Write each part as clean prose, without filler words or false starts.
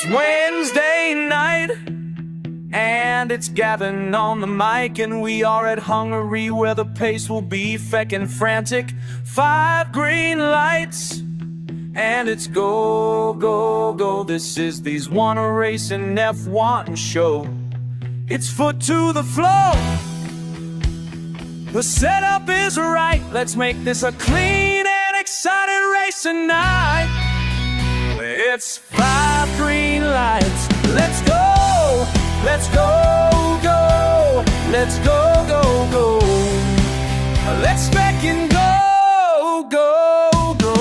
It's Wednesday night, and it's Gavin on the mic, and we are at Hungary, where the pace will be feckin' frantic. 5 green lights, and it's go, go, go. This is these wanna racing F1 show. It's foot to the floor. The setup is right. Let's make this a clean and exciting racing night. It's 5 green lights. Let's go, let's go, go. Let's go, go, go. Let's spec and go, go, go.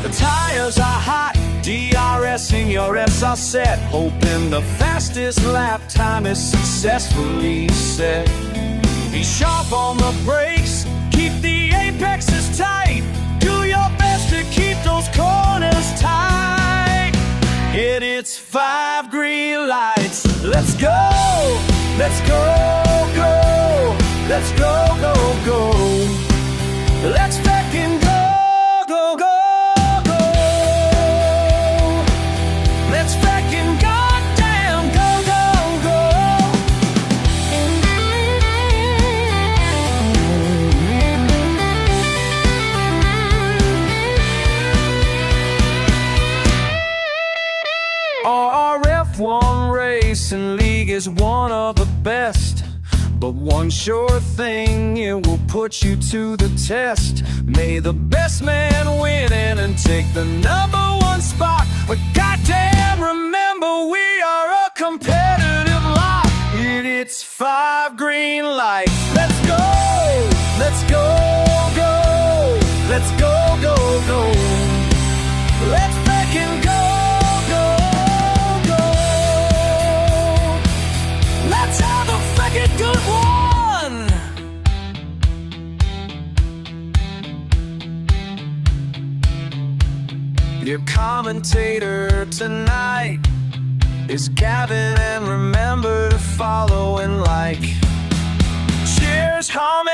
The tires are hot, DRSing, your F's are set. Hoping the fastest lap time is successfully set. Be sharp on the brakes, keep the apexes tight. Do your best to keep those corners tight. It's 5 green lights. Let's go, let's go, go. Let's go, go, go. Let's back and go, go, go, go. Let's back and goddamn go, go, go. RRF1 Racing League is one of the best, but one sure thing, it will put you to the test. May the best man win in and take the #1 spot. But goddamn, remember, we are a competitive lot. It's 5 green lights. Let's go, let's go, go. Let's go, go, go. Let's back and go, go, go. Let's have a fucking good one. Your commentator tonight is Gavin, and remember to follow and like. Cheers, homie.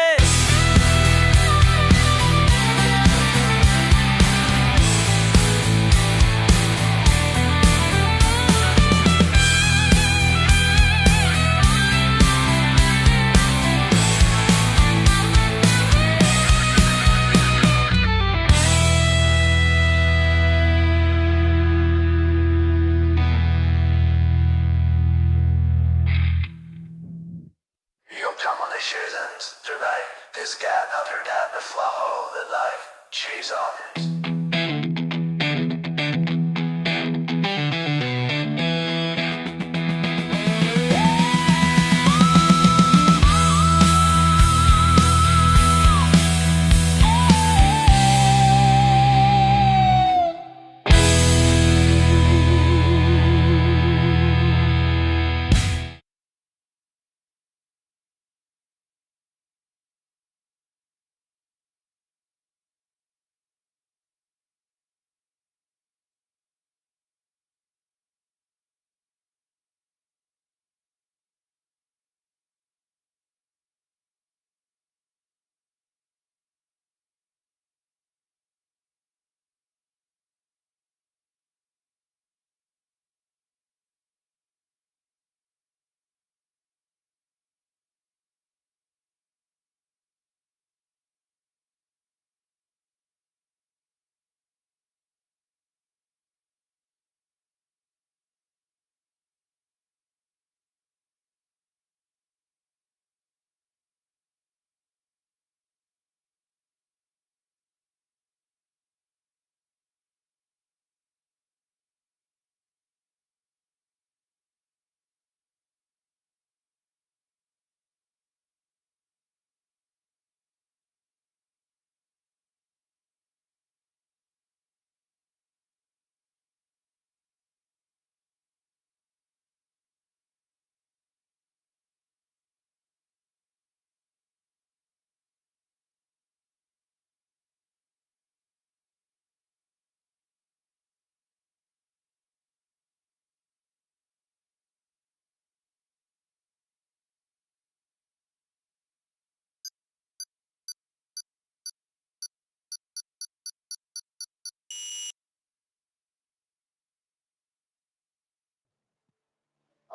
This guy not heard that the flow that life cheese on it.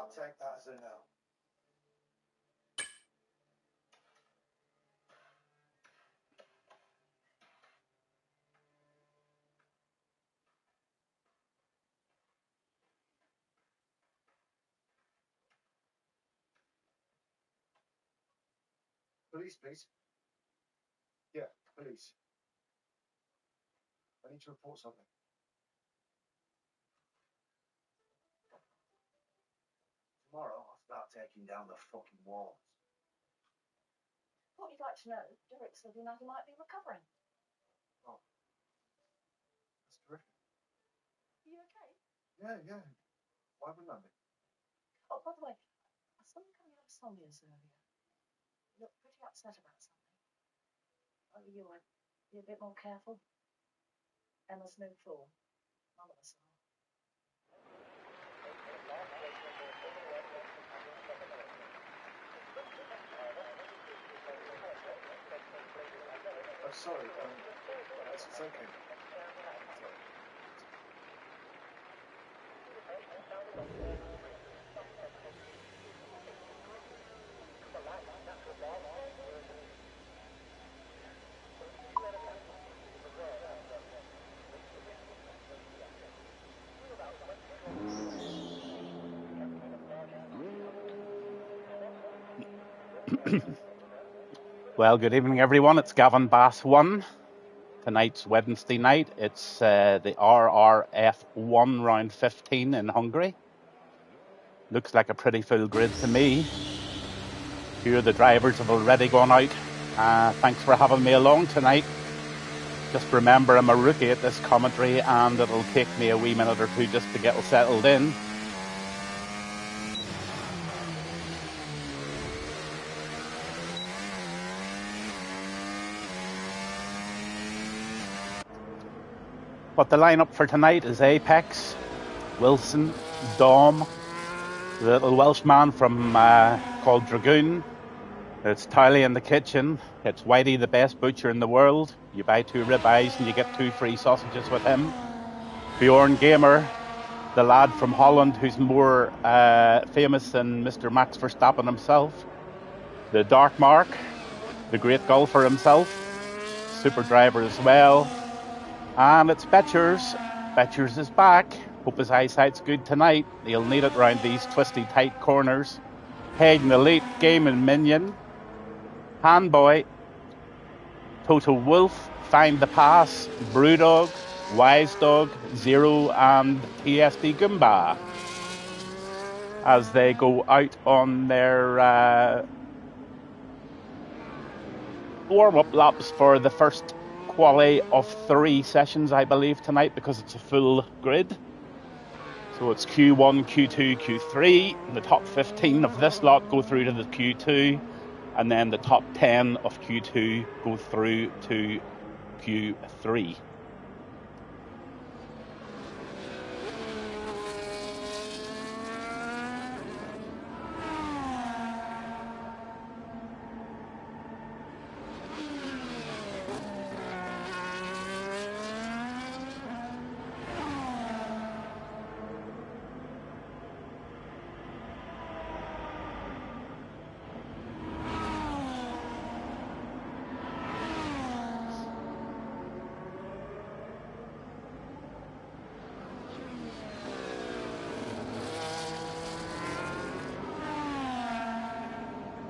I'll take that as a no. Police, please. Yeah, police. I need to report something. Tomorrow, I'll start taking down the fucking walls. What you'd like to know, Derek said he might be recovering. Oh. That's terrific. Are you okay? Yeah. Why wouldn't I be? Oh, by the way, I saw you coming up Sonia's earlier. You look pretty upset about something. Oh, you would be a bit more careful. Emma's no fool. None of us are. I'm sorry. It's okay. Well, good evening, everyone. It's Gavin Bass 1. Tonight's Wednesday night. It's the RRF1 round 15 in Hungary. Looks like a pretty full grid to me. A few of the drivers have already gone out. Thanks for having me along tonight. Just remember, I'm a rookie at this commentary, and it'll take me a wee minute or two just to get settled in. But the lineup for tonight is Apex, Wilson, Dom, the little Welsh man from called Dragoon. It's Towley in the kitchen. It's Whitey, the best butcher in the world. You buy 2 ribeyes and you get 2 free sausages with him. Bjorn Gamer, the lad from Holland who's more famous than Mr. Max Verstappen himself. The Dark Mark, the great golfer himself. Super driver as well. And it's Betchers. Betchers is back. Hope his eyesight's good tonight. He'll need it round these twisty tight corners. Hayden Elite, Gaming Minion, Handboy, Total Wolf, Find the Pass, Brewdog, Wise Dog, Zero, and TSD Goomba as they go out on their warm-up laps for the first quali of 3 sessions, I believe, tonight, because it's a full grid. So it's Q1, Q2, Q3. The top 15 of this lot go through to the Q2, and then the top 10 of Q2 go through to Q3.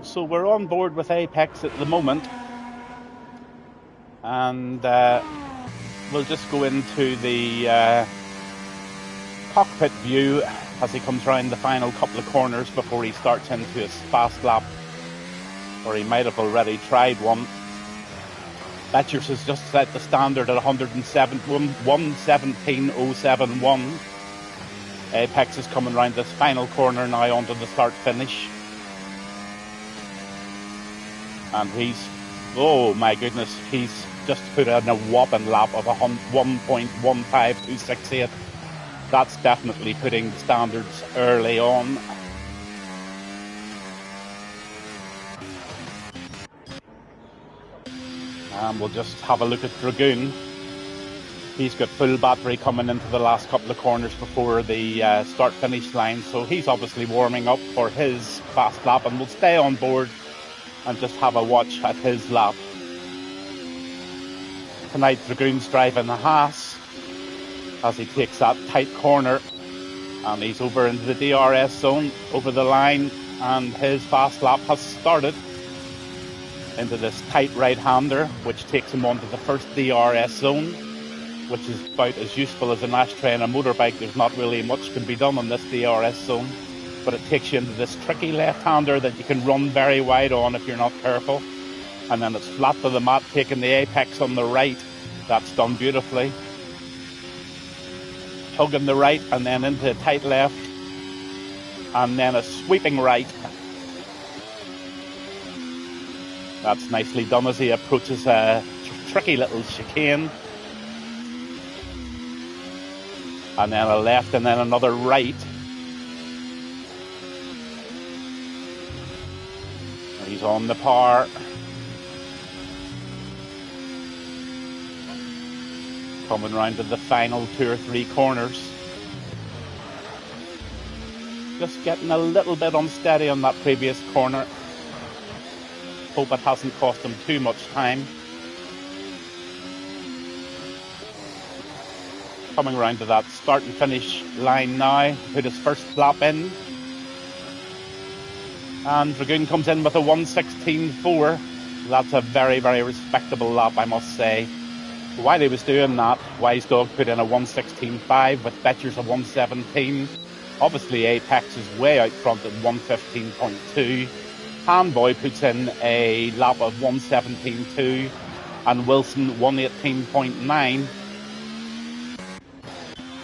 So we're on board with Apex at the moment, and we'll just go into the cockpit view as he comes round the final couple of corners before he starts into his fast lap, or he might have already tried one. Betchers has just set the standard at 117.071. Apex is coming round this final corner now onto the start finish. And oh my goodness, he's just put in a whopping lap of 1.15268. That's definitely putting the standards early on. And we'll just have a look at Dragoon. He's got full battery coming into the last couple of corners before the start-finish line, so he's obviously warming up for his fast lap, and we'll stay on board and just have a watch at his lap. Tonight, Dragoon's driving the Haas as he takes that tight corner, and he's over into the DRS zone, over the line, and his fast lap has started into this tight right-hander, which takes him onto the first DRS zone, which is about as useful as an ashtray and a motorbike. There's not really much can be done on this DRS zone, but it takes you into this tricky left-hander that you can run very wide on if you're not careful. And then it's flat to the mat, taking the apex on the right. That's done beautifully. Hugging the right and then into a tight left, and then a sweeping right. That's nicely done as he approaches a tricky little chicane. And then a left and then another right. He's on the par. Coming round to the final 2 or 3 corners. Just getting a little bit unsteady on that previous corner. Hope it hasn't cost him too much time. Coming around to that start and finish line now. Put his first lap in. And Dragoon comes in with a 1:16.4. That's a very, very respectable lap, I must say. While he was doing that, Wise Dog put in a 1:16.5 with Betcher's a 1:17. Obviously, Apex is way out front at 1:15.2. Handboy puts in a lap of 1:17.2 and Wilson 1:18.9.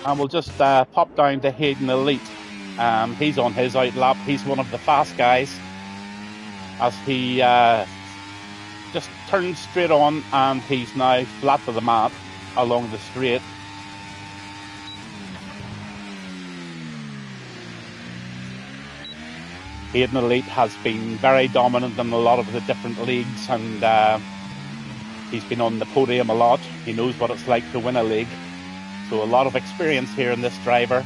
And we'll just pop down to Hayden Elite. He's on his out lap. He's one of the fast guys as he just turns straight on, and he's now flat to the mat along the straight. Hayden Elite has been very dominant in a lot of the different leagues, and he's been on the podium a lot. He knows what it's like to win a league. So a lot of experience here in this driver.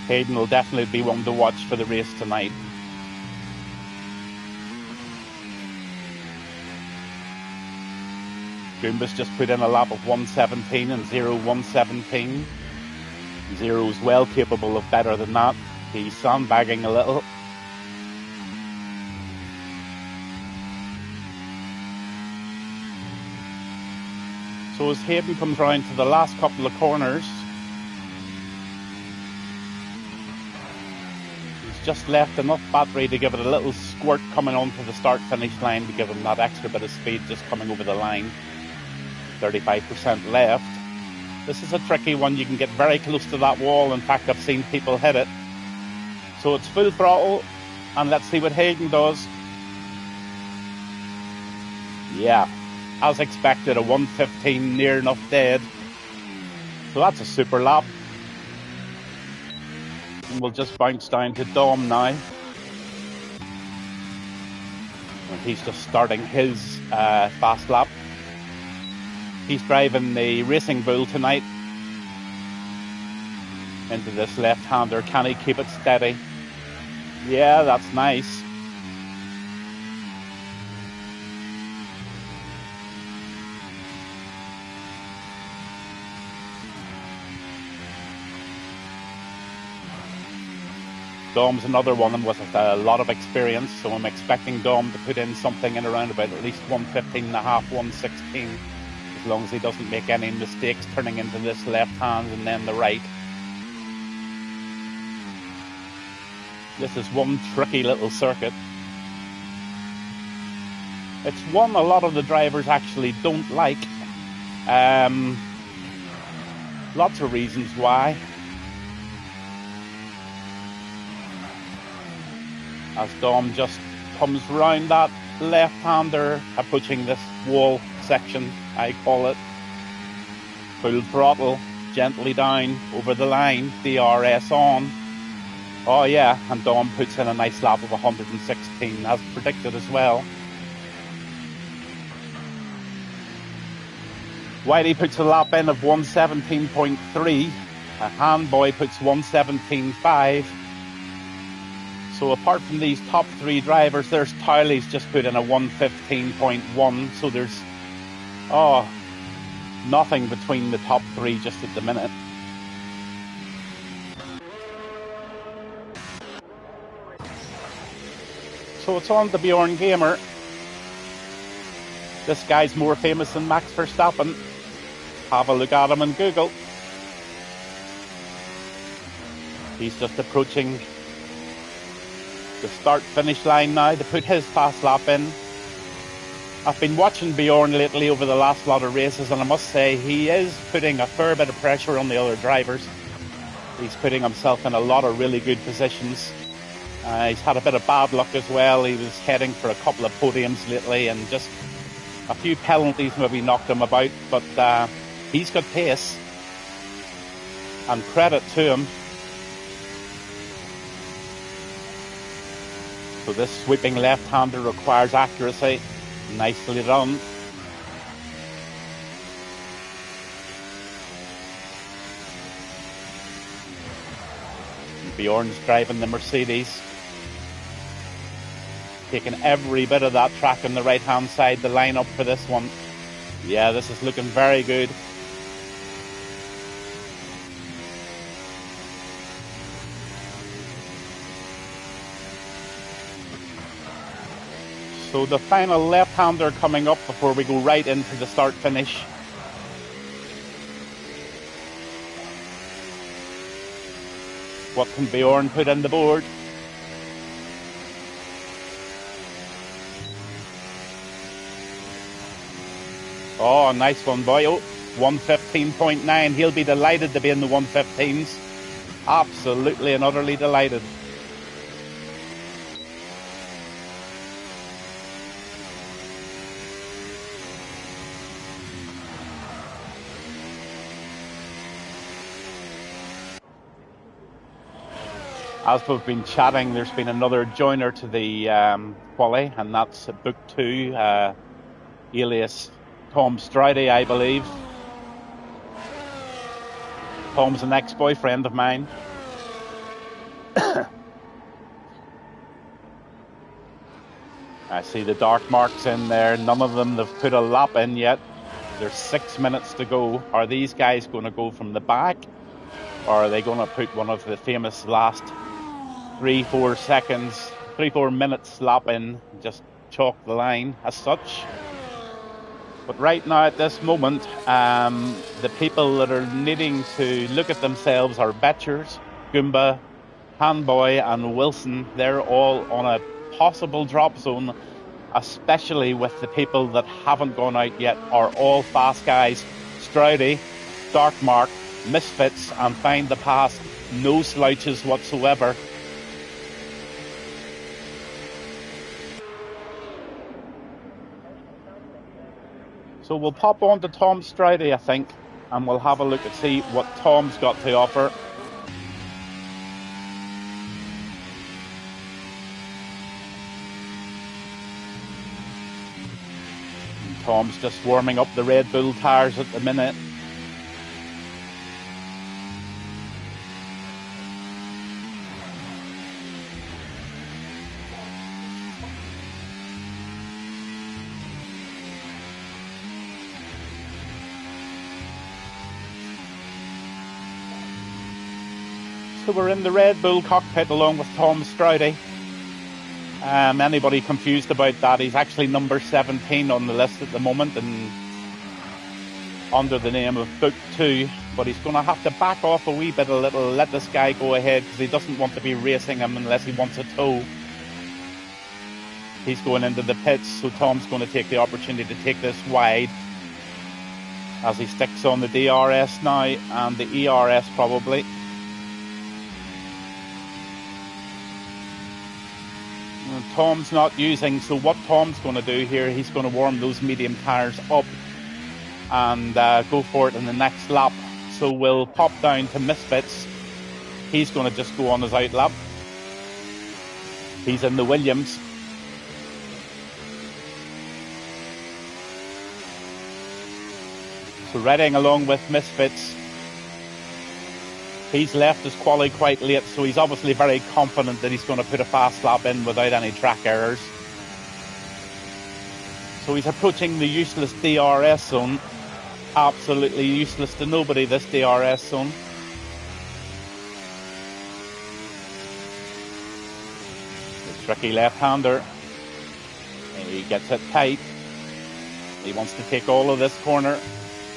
Hayden will definitely be one to watch for the race tonight. Goombas just put in a lap of 1:17 and 1:17. Zero's well capable of better than that. He's sandbagging a little. So as Hayden comes round to the last couple of corners, he's just left enough battery to give it a little squirt coming onto the start-finish line to give him that extra bit of speed just coming over the line. 35% left. This is a tricky one. You can get very close to that wall. In fact, I've seen people hit it. So it's full throttle, and let's see what Hayden does. Yeah, as expected, a 1:15, near enough dead. So that's a super lap. And we'll just bounce down to Dom now. And he's just starting his fast lap. He's driving the Racing Bull tonight into this left-hander. Can he keep it steady? Yeah, that's nice. Dom's another one with a lot of experience, so I'm expecting Dom to put in something in around about at least 1:15.5, 1:16. As long as he doesn't make any mistakes turning into this left hand and then the right. This is one tricky little circuit. It's one a lot of the drivers actually don't like. Lots of reasons why. As Dom just comes round that left-hander, approaching this wall section, I call it. Full throttle, gently down, over the line, DRS on. Oh yeah, and Dom puts in a nice lap of 116, as predicted as well. Whitey puts a lap in of 1:17.3. Handboy puts 1:17.5. So apart from these top three drivers, there's Towley's just put in a 1:15.1. So there's nothing between the top three just at the minute. So it's on to Bjorn Gamer. This guy's more famous than Max Verstappen. Have a look at him on Google. He's just approaching the start-finish line now to put his fast lap in. I've been watching Bjorn lately over the last lot of races, and I must say he is putting a fair bit of pressure on the other drivers. He's putting himself in a lot of really good positions. He's had a bit of bad luck as well. He was heading for a couple of podiums lately, and just a few penalties maybe knocked him about, but he's got pace, and credit to him. So this sweeping left-hander requires accuracy. Nicely done. Bjorn's driving the Mercedes, taking every bit of that track on the right-hand side to line up for this one. Yeah, this is looking very good. So the final left-hander coming up before we go right into the start-finish. What can Bjorn put in the board? Oh, nice one, boy. Oh, 1:15.9. He'll be delighted to be in the 1:15s. Absolutely and utterly delighted. As we've been chatting, there's been another joiner to the quali, and that's Book 2, alias Tom Stroudy, I believe. Tom's an ex-boyfriend of mine. I see the dark marks in there. None of them have put a lap in yet. There's 6 minutes to go. Are these guys going to go from the back, or are they going to put one of the famous last 3-4 minutes lap in, just chalk the line as such? But right now at this moment, the people that are needing to look at themselves are Betchers, Goomba, Handboy and Wilson. They're all on a possible drop zone, especially with the people that haven't gone out yet are all fast guys. Stroudy, Dark Mark, Misfits and Find the Pass. No slouches whatsoever. So we'll pop on to Tom Stroudy, I think, and we'll have a look and see what Tom's got to offer. And Tom's just warming up the Red Bull tyres at the minute. So we're in the Red Bull cockpit along with Tom Stroudy. Anybody confused about that, he's actually number 17 on the list at the moment and under the name of Book 2. But he's going to have to back off a wee bit, let this guy go ahead, because he doesn't want to be racing him unless he wants a tow. He's going into the pits, so Tom's going to take the opportunity to take this wide as he sticks on the DRS now and the ERS probably. Tom's not using, so what Tom's going to do here, he's going to warm those medium tyres up and go for it in the next lap. So we'll pop down to Misfits. He's going to just go on his out lap. He's in the Williams. So riding along with Misfits, he's left his quali quite late, so he's obviously very confident that he's going to put a fast lap in without any track errors. So he's approaching the useless DRS zone. Absolutely useless to nobody, this DRS zone. The tricky left-hander. He gets it tight. He wants to take all of this corner,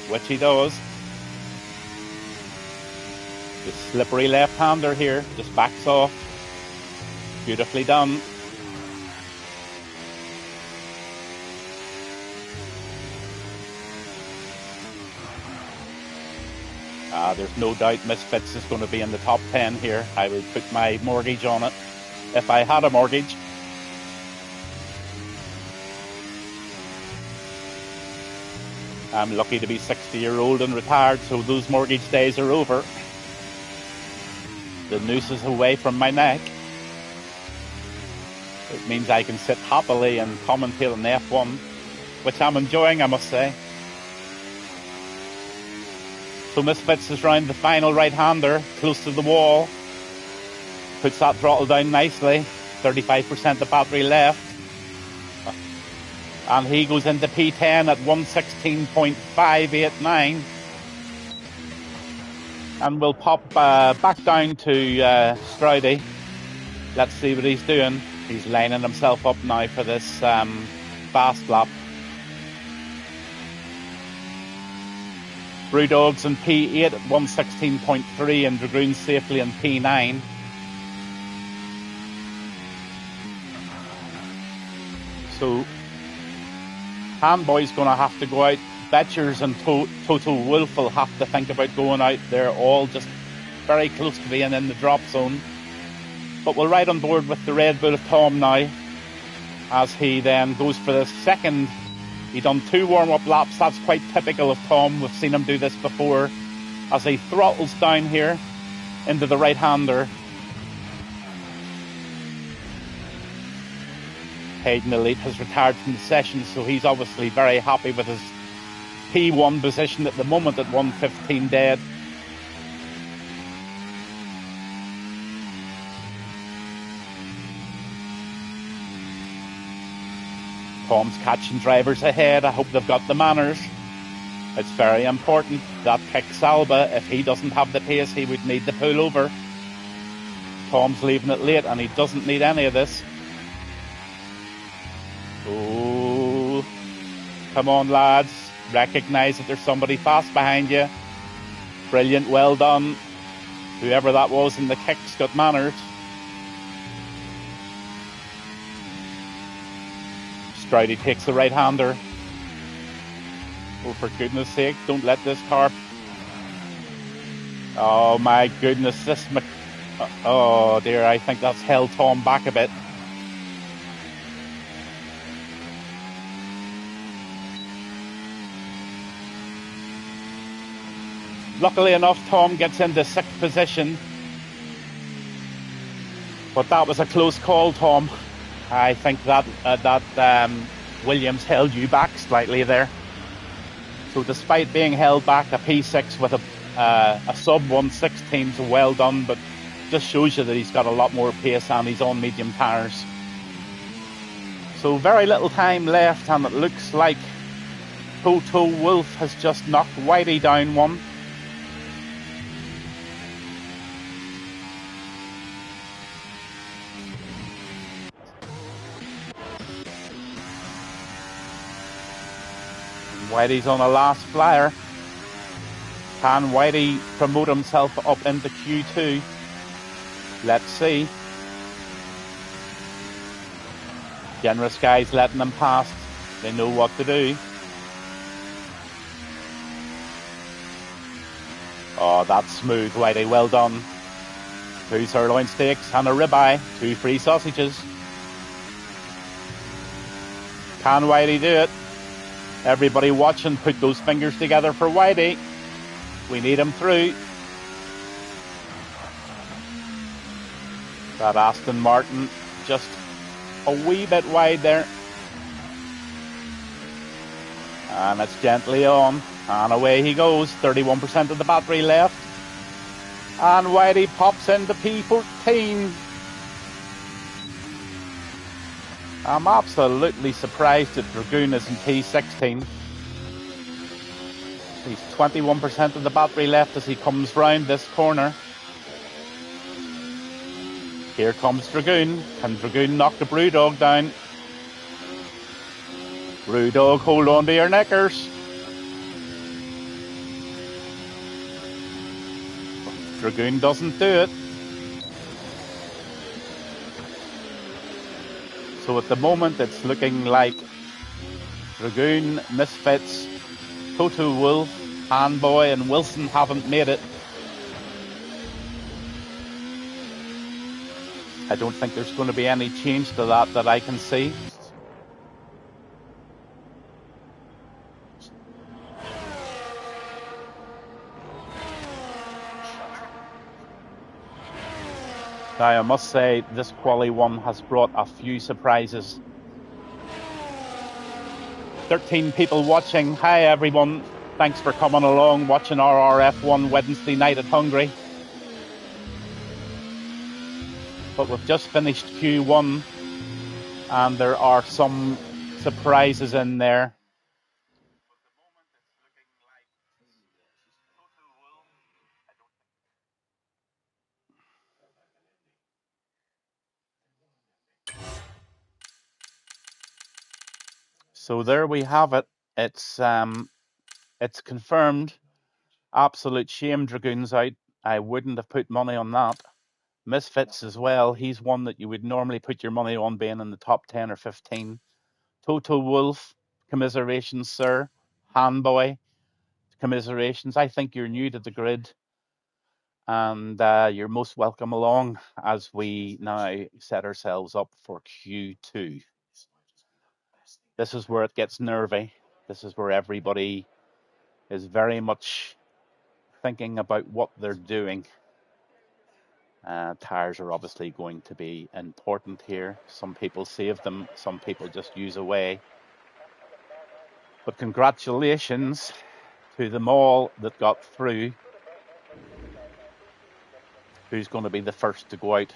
which he does. The slippery left-hander here just backs off. Beautifully done. There's no doubt Misfits is going to be in the top 10 here. I would put my mortgage on it if I had a mortgage. I'm lucky to be 60-year-old and retired, so those mortgage days are over. The noose is away from my neck. It means I can sit happily and commentate on F1, which I'm enjoying, I must say. So Misfits is round the final right-hander, close to the wall. Puts that throttle down nicely. 35% the battery left. And he goes into P10 at 1:16.589. And we'll pop back down to Stroudy. Let's see what he's doing. He's lining himself up now for this fast lap. Brewdog's in P8 at 1:16.3 and Dragoon's safely in P9. So Handboy's going to have to go out. Betchers and Toto Wolff will have to think about going out. They're all just very close to being in the drop zone. But we'll ride on board with the Red Bull Tom now as he then goes for the second. He done 2 warm-up laps. That's quite typical of Tom. We've seen him do this before as he throttles down here into the right-hander. Hayden Elite has retired from the session, so he's obviously very happy with his P1 position at the moment at 1:15 dead. Tom's catching drivers ahead. I hope they've got the manners. It's very important. That kicks Alba. If he doesn't have the pace, he would need to pull over. Tom's leaving it late and he doesn't need any of this. Oh, come on lads, recognise that there's somebody fast behind you. Brilliant, well done. Whoever that was in the kicks got manners. Stroudy takes the right-hander. Oh, for goodness sake, don't let this car... Oh my goodness, this... Oh dear, I think that's held Tom back a bit. Luckily enough, Tom gets into 6th position. But that was a close call, Tom. I think that Williams held you back slightly there. So despite being held back, a P6 with a sub 1:16, so well done, but just shows you that he's got a lot more pace and he's on medium tyres. So very little time left, and it looks like Toto Wolff has just knocked Whitey down one. Whitey's on a last flyer. Can Whitey promote himself up into Q2? Let's see. Generous guys letting them past. They know what to do. Oh, that's smooth, Whitey. Well done. 2 sirloin steaks and a ribeye. 2 free sausages. Can Whitey do it? Everybody watching, put those fingers together for Whitey. We need him through. That Aston Martin just a wee bit wide there. And it's gently on. And away he goes, 31% of the battery left. And Whitey pops into P14. I'm absolutely surprised that Dragoon is in P16. He's 21% of the battery left as he comes round this corner. Here comes Dragoon. Can Dragoon knock the Brewdog down? Brewdog, hold on to your knickers. Dragoon doesn't do it. So at the moment it's looking like Dragoon, Misfits, Total Wolf, Handboy and Wilson haven't made it. I don't think there's going to be any change to that I can see. Now I must say this Quali 1 has brought a few surprises. 13 people watching. Hi everyone. Thanks for coming along, watching RRF1 Wednesday night at Hungary. But we've just finished Q1 and there are some surprises in there. So there we have it. It's confirmed. Absolute shame Dragoon's out. I wouldn't have put money on that. Misfits as well. He's one that you would normally put your money on being in the top 10 or 15. Total Wolf, commiserations, sir. Handboy, commiserations. I think you're new to the grid and you're most welcome along as we now set ourselves up for Q2. This is where it gets nervy. This is where everybody is very much thinking about what they're doing. Tires are obviously going to be important here. Some people save them, some people just use away. But congratulations to them all that got through. Who's going to be the first to go out?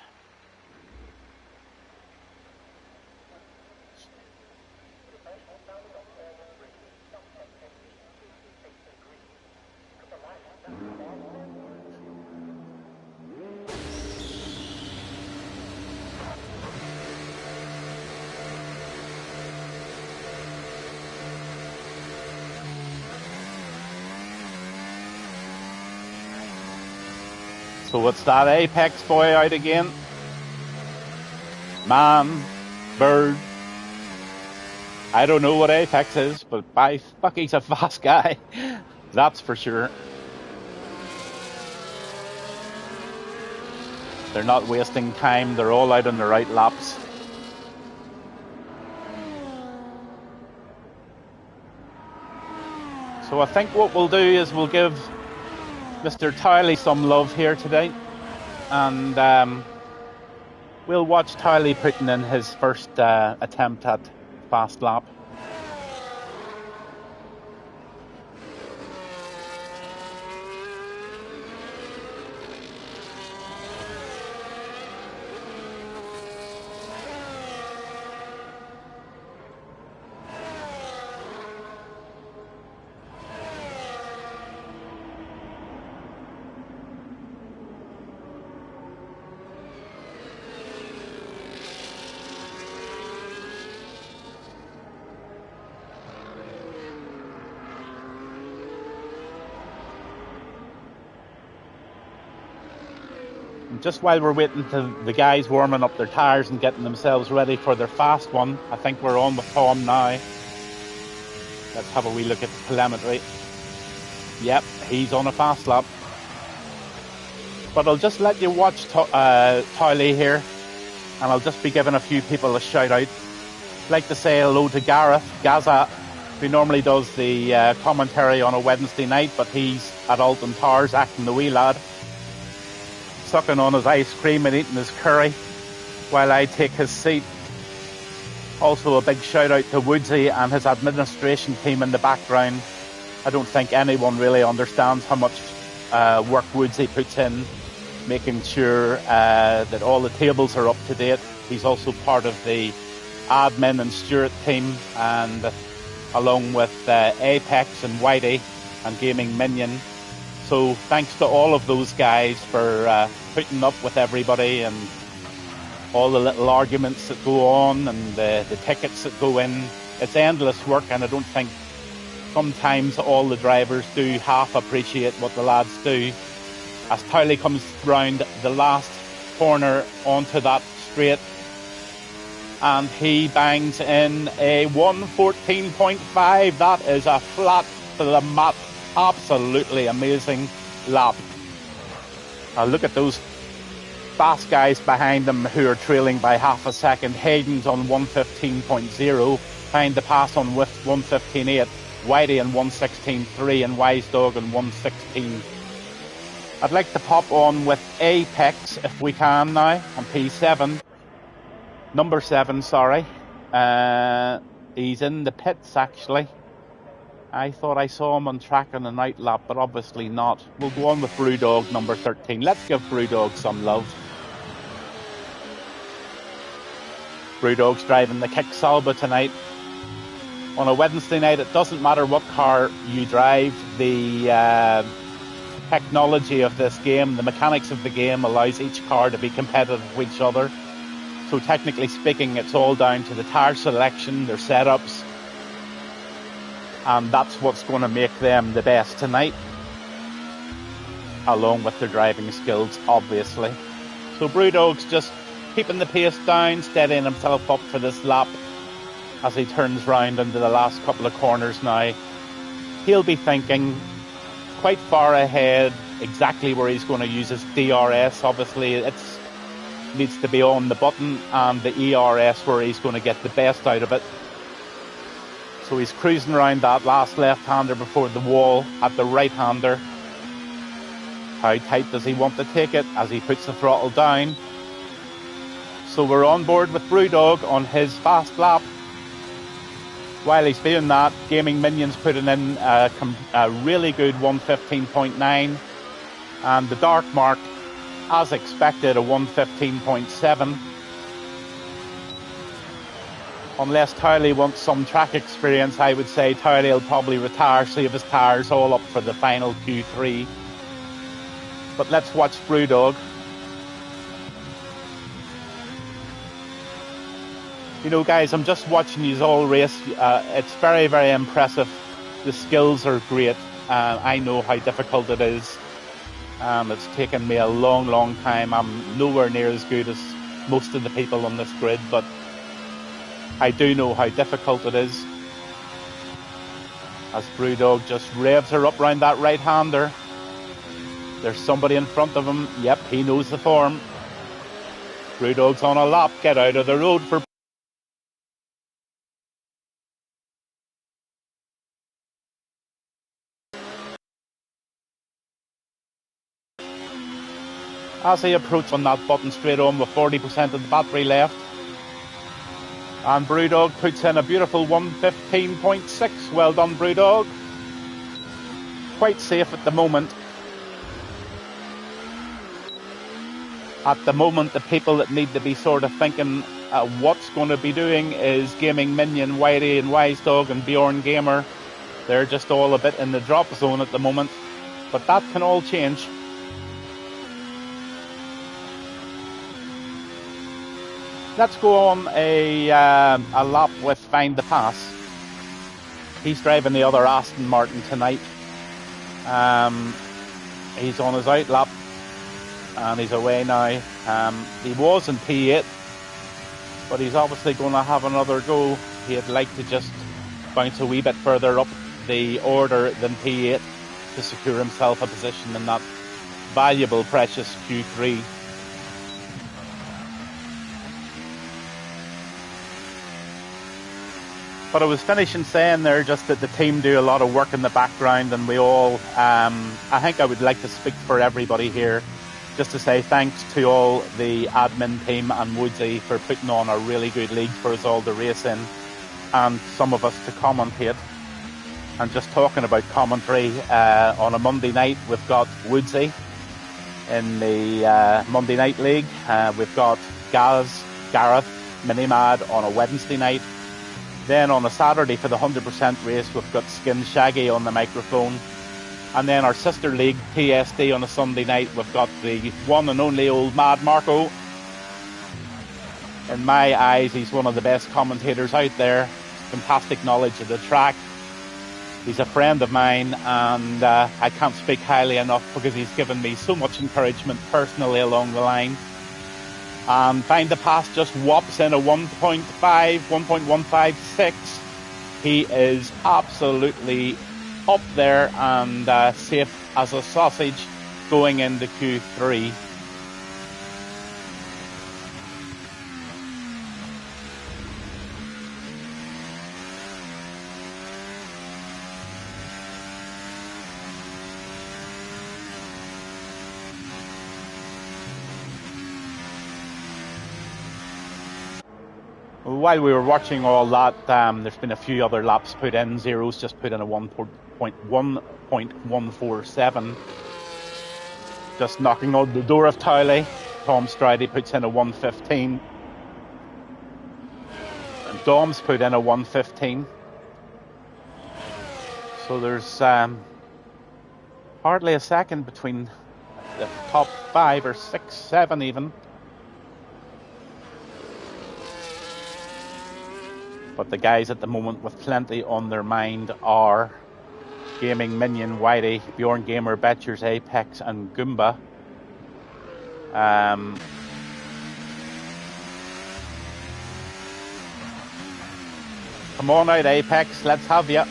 So it's that Apex boy out again. Man, bird. I don't know what Apex is, but by fuck, he's a fast guy. That's for sure. They're not wasting time. They're all out on the right laps. So I think what we'll do is we'll give Mr. Tiley some love here today, and we'll watch Tiley putting in his first attempt at fast lap. Just while we're waiting to the guys warming up their tyres and getting themselves ready for their fast one, I think we're on with Tom now. Let's have a wee look at the telemetry. Yep, he's on a fast lap. But I'll just let you watch Tiley here, and I'll just be giving a few people a shout out. I'd like to say hello to Gareth Gaza, who normally does the commentary on a Wednesday night, but he's at Alton Towers acting the wee lad, sucking on his ice cream and eating his curry while I take his seat. Also a big shout out to Woodsy and his administration team in the background. I don't think anyone really understands how much work Woodsy puts in, making sure that all the tables are up to date. He's also part of the admin and Stuart team, and along with Apex and Whitey and Gaming Minion. So thanks to all of those guys for putting up with everybody and all the little arguments that go on and the tickets that go in. It's endless work, and I don't think sometimes all the drivers do half appreciate what the lads do. As Towley comes round the last corner onto that straight, and he bangs in a 1:14.5. That is a flat to the mat. Absolutely amazing lap. Look at those fast guys behind them who are trailing by half a second. Hayden's on 1:15.0, trying to pass on with 1:15.8. Whitey in 1:16.3 and Wise Dog in 1:16. I'd like to pop on with Apex if we can now on P7. Number 7, sorry. He's in the pits actually. I thought I saw him on track on an out lap, but obviously not. We'll go on with Brewdog number 13. Let's give Brewdog some love. Brewdog's driving the Kick Salba tonight. On a Wednesday night, it doesn't matter what car you drive. The technology of this game, the mechanics of the game allows each car to be competitive with each other. So technically speaking, it's all down to the tyre selection, their setups, and that's what's going to make them the best tonight, along with their driving skills, obviously. So Brewdog's just keeping the pace down, steadying himself up for this lap as he turns round into the last couple of corners now. He'll be thinking quite far ahead exactly where he's going to use his DRS. Obviously, it needs to be on the button, and the ERS where he's going to get the best out of it. So he's cruising around that last left-hander before the wall at the right-hander. How tight does he want to take it as he puts the throttle down? So we're on board with Brewdog on his fast lap. While he's doing that, Gaming Minion's putting in a really good 1:15.9, and the Dark Mark, as expected, a 1:15.7. Unless Towley wants some track experience, I would say Towley will probably retire, save his tyres all up for the final Q3. But let's watch Brewdog. You know, guys, I'm just watching you all race. It's very, very impressive. The skills are great. I know how difficult it is. It's taken me a long, long time. I'm nowhere near as good as most of the people on this grid, but I do know how difficult it is. As Brewdog just revs her up round that right-hander. There's somebody in front of him. Yep, he knows the form. Brewdog's on a lap. Get out of the road for as he approaches on that button straight on with 40% of the battery left. And Brewdog puts in a beautiful 1:15.6. Well done, Brewdog. Quite safe at the moment. At the moment, the people that need to be sort of thinking what's going to be doing is Gaming Minion, Whitey and Wise Dog and Bjorn Gamer. They're just all a bit in the drop zone at the moment. But that can all change. Let's go on a lap with Find the Pass. He's driving the other Aston Martin tonight. He's on his out lap and he's away now. He was in P8, but he's obviously going to have another go. He'd like to just bounce a wee bit further up the order than P8 to secure himself a position in that valuable, precious Q3. But I was finishing saying there just that the team do a lot of work in the background, and we all, I think I would like to speak for everybody here, just to say thanks to all the admin team and Woodsy for putting on a really good league for us all to race in, and some of us to commentate. And just talking about commentary, on a Monday night, we've got Woodsy in the Monday Night League. We've got Gareth Mini-Mad on a Wednesday night. Then on a Saturday for the 100% race, we've got Skin Shaggy on the microphone. And then our sister league, TSD, on a Sunday night, we've got the one and only old Mad Marco. In my eyes, he's one of the best commentators out there. Fantastic knowledge of the track. He's a friend of mine, and I can't speak highly enough because he's given me so much encouragement personally along the line. And Find the Pass just whops in a 1.156. He is absolutely up there and safe as a sausage going into Q3. While we were watching all that, there's been a few other laps put in. Zero's just put in a 1.147. Just knocking on the door of Towley. Tom Stridey puts in a 115. And Dom's put in a 115. So there's hardly a second between the top 5 or 6, 7 even. But the guys at the moment with plenty on their mind are Gaming Minion, Whitey, Bjorn Gamer, Betchers, Apex and Goomba. Come on out, Apex, let's have ya.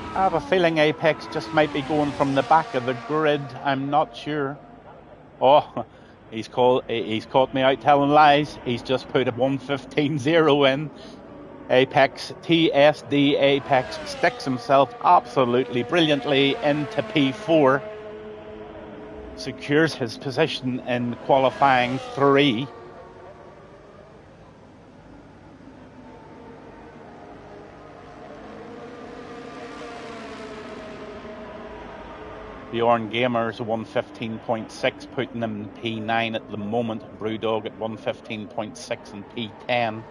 I have a feeling Apex just might be going from the back of the grid. I'm not sure. Oh, he's caught me out telling lies. He's just put a 115.0 in. Apex, TSD Apex sticks himself absolutely brilliantly into P4. Secures his position in qualifying 3. Bjorn Gamer's 115.6, putting him in P9 at the moment. Brewdog at 115.6 and P10.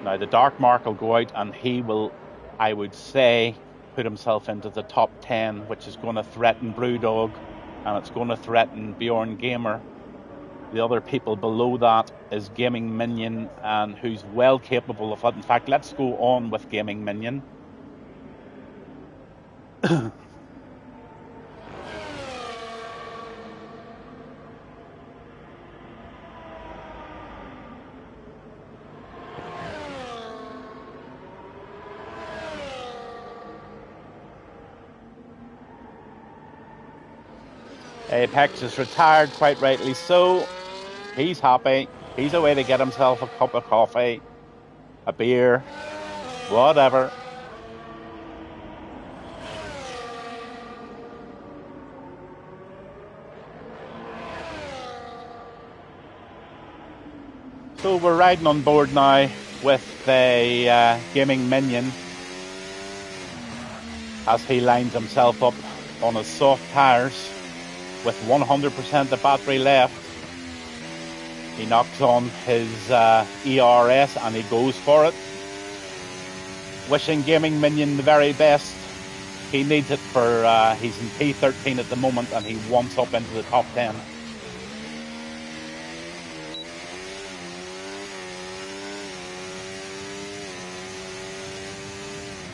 Now the Dark Mark will go out and he will, I would say, put himself into the top 10, which is going to threaten Brewdog and it's going to threaten Bjorn Gamer. The other people below that is Gaming Minion, and who's well capable of it. In fact, let's go on with Gaming Minion. Apex is retired, quite rightly so. He's happy. He's away to get himself a cup of coffee, a beer, whatever. So we're riding on board now with the Gaming Minion as he lines himself up on his soft tyres with 100% of battery left. He knocks on his ERS and he goes for it. Wishing Gaming Minion the very best. He needs it for, he's in P13 at the moment and he wants up into the top 10.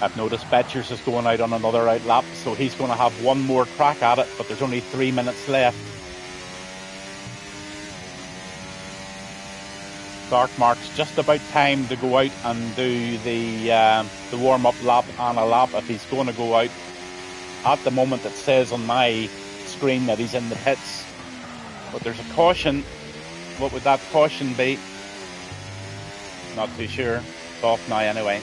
I've noticed Betchers is going out on another out lap, so he's going to have one more crack at it, but there's only 3 minutes left. Dark Mark's just about time to go out and do the warm-up lap and a lap if he's going to go out. At the moment it says on my screen that he's in the pits, but there's a caution. What would that caution be? Not too sure. It's off now anyway.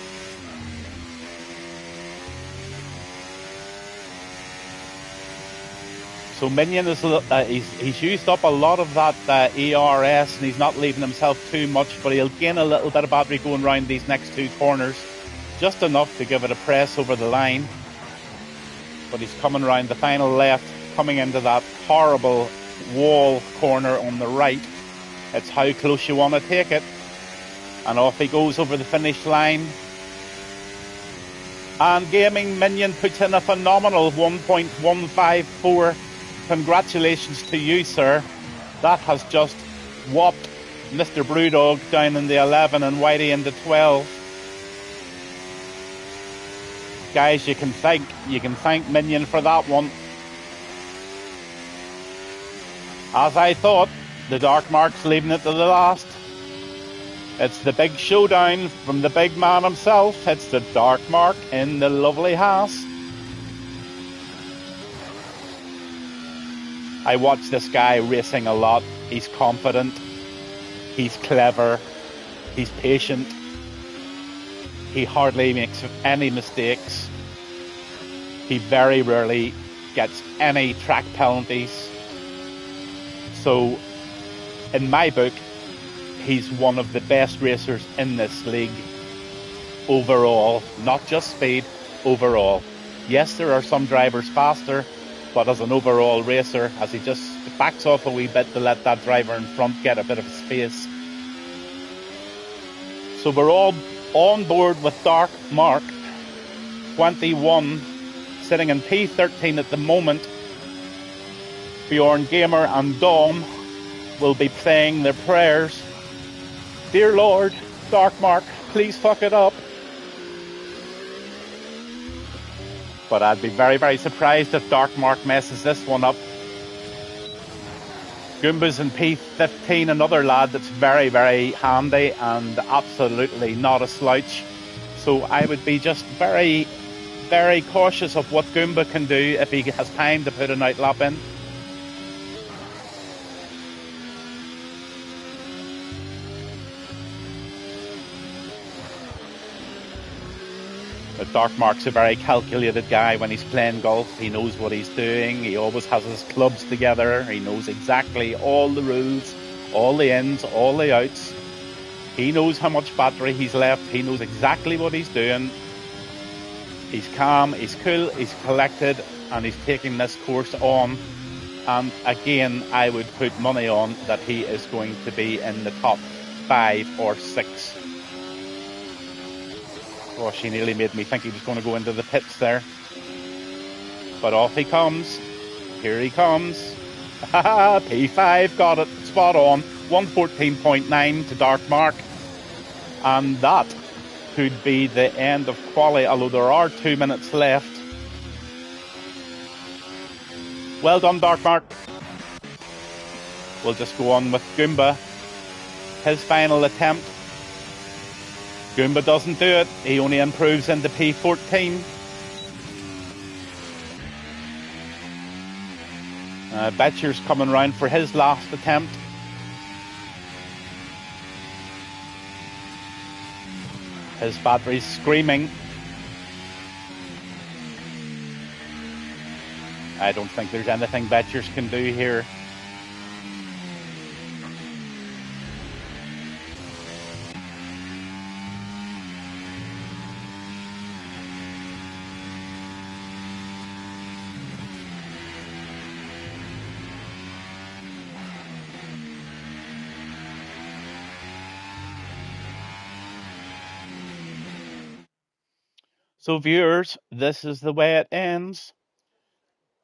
So Minion is he's used up a lot of that ERS, and he's not leaving himself too much, but he'll gain a little bit of battery going around these next two corners, just enough to give it a press over the line. But he's coming around the final left, coming into that horrible wall corner on the right. It's how close you want to take it. And off he goes over the finish line. And Gaming Minion puts in a phenomenal 1.154. Congratulations to you, sir. That has just whopped Mr. Brewdog down in the 11 and Whitey in the 12. Guys, you can thank Minion for that one. As I thought, the Dark Mark's leaving it to the last. It's the big showdown from the big man himself. It's the Dark Mark in the lovely house. I watch this guy racing a lot. He's confident. He's clever. He's patient. He hardly makes any mistakes. He very rarely gets any track penalties. So, in my book, he's one of the best racers in this league overall, not just speed, overall. Yes, there are some drivers faster, but as an overall racer, as he just backs off a wee bit to let that driver in front get a bit of space. So we're all on board with Dark Mark 21, sitting in P13 at the moment. Bjorn Gamer and Dom will be saying their prayers. Dear Lord, Dark Mark, please fuck it up. But I'd be very, very surprised if Dark Mark messes this one up. Goomba's in P15, another lad that's very, very handy and absolutely not a slouch. So I would be just very, very cautious of what Goomba can do if he has time to put an outlap in. But Dark Mark's a very calculated guy when he's playing golf. He knows what he's doing. He always has his clubs together. He knows exactly all the rules, all the ins, all the outs. He knows how much battery he's left. He knows exactly what he's doing. He's calm, he's cool, he's collected, and he's taking this course on. And again, I would put money on that he is going to be in the top 5 or 6. Oh, she nearly made me think he was going to go into the pits there. But off he comes. Here he comes. P5 got it spot on. 114.9 to Dark Mark. And that could be the end of quali, although there are 2 minutes left. Well done, Dark Mark. We'll just go on with Goomba. His final attempt. Goomba doesn't do it. He only improves into P14. Betcher's coming round for his last attempt. His battery's screaming. I don't think there's anything Betchers can do here. So viewers, this is the way it ends.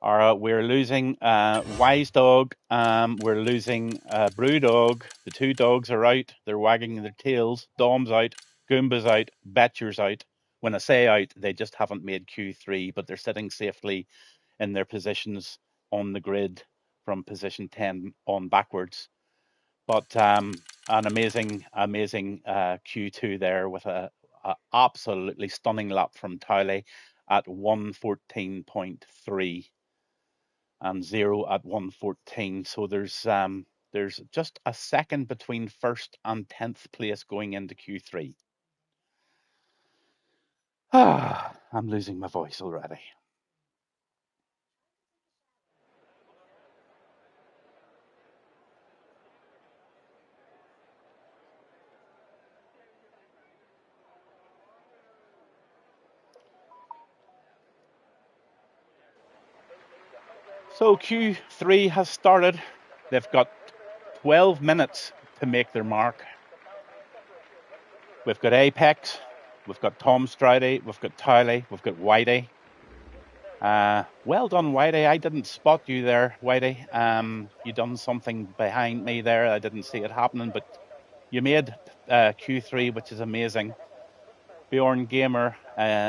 We're losing Wise Dog, we're losing Brewdog. The 2 dogs are out, they're wagging their tails. Dom's out, Goomba's out, Betcher's out. When I say out, they just haven't made Q3, but they're sitting safely in their positions on the grid from position 10 on backwards. But an amazing Q2 there with a absolutely stunning lap from Towley at 114.3 and 0 at 114. So there's just a second between first and 10th place going into Q3. I'm losing my voice already. So Q3 has started. They've got 12 minutes to make their mark. We've got Apex, we've got Tom Stridey, we've got Tylee, we've got Whitey. Well done, Whitey. I didn't spot you there, Whitey. You done something behind me there. I didn't see it happening, but you made Q3, which is amazing. Bjorn Gamer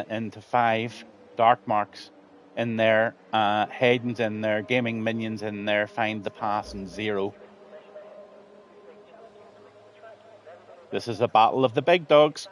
into 5, Dark Marks in there, Hayden's in there, Gaming Minions in there, Find the Pass and 0. This is the battle of the big dogs.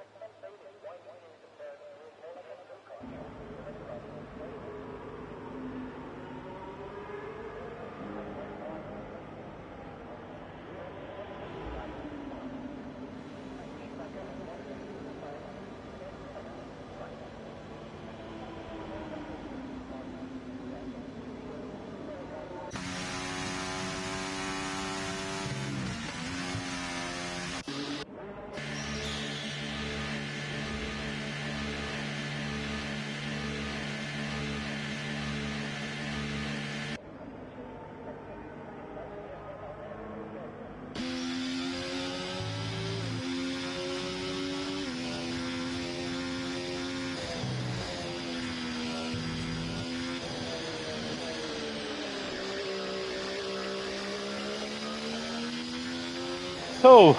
So,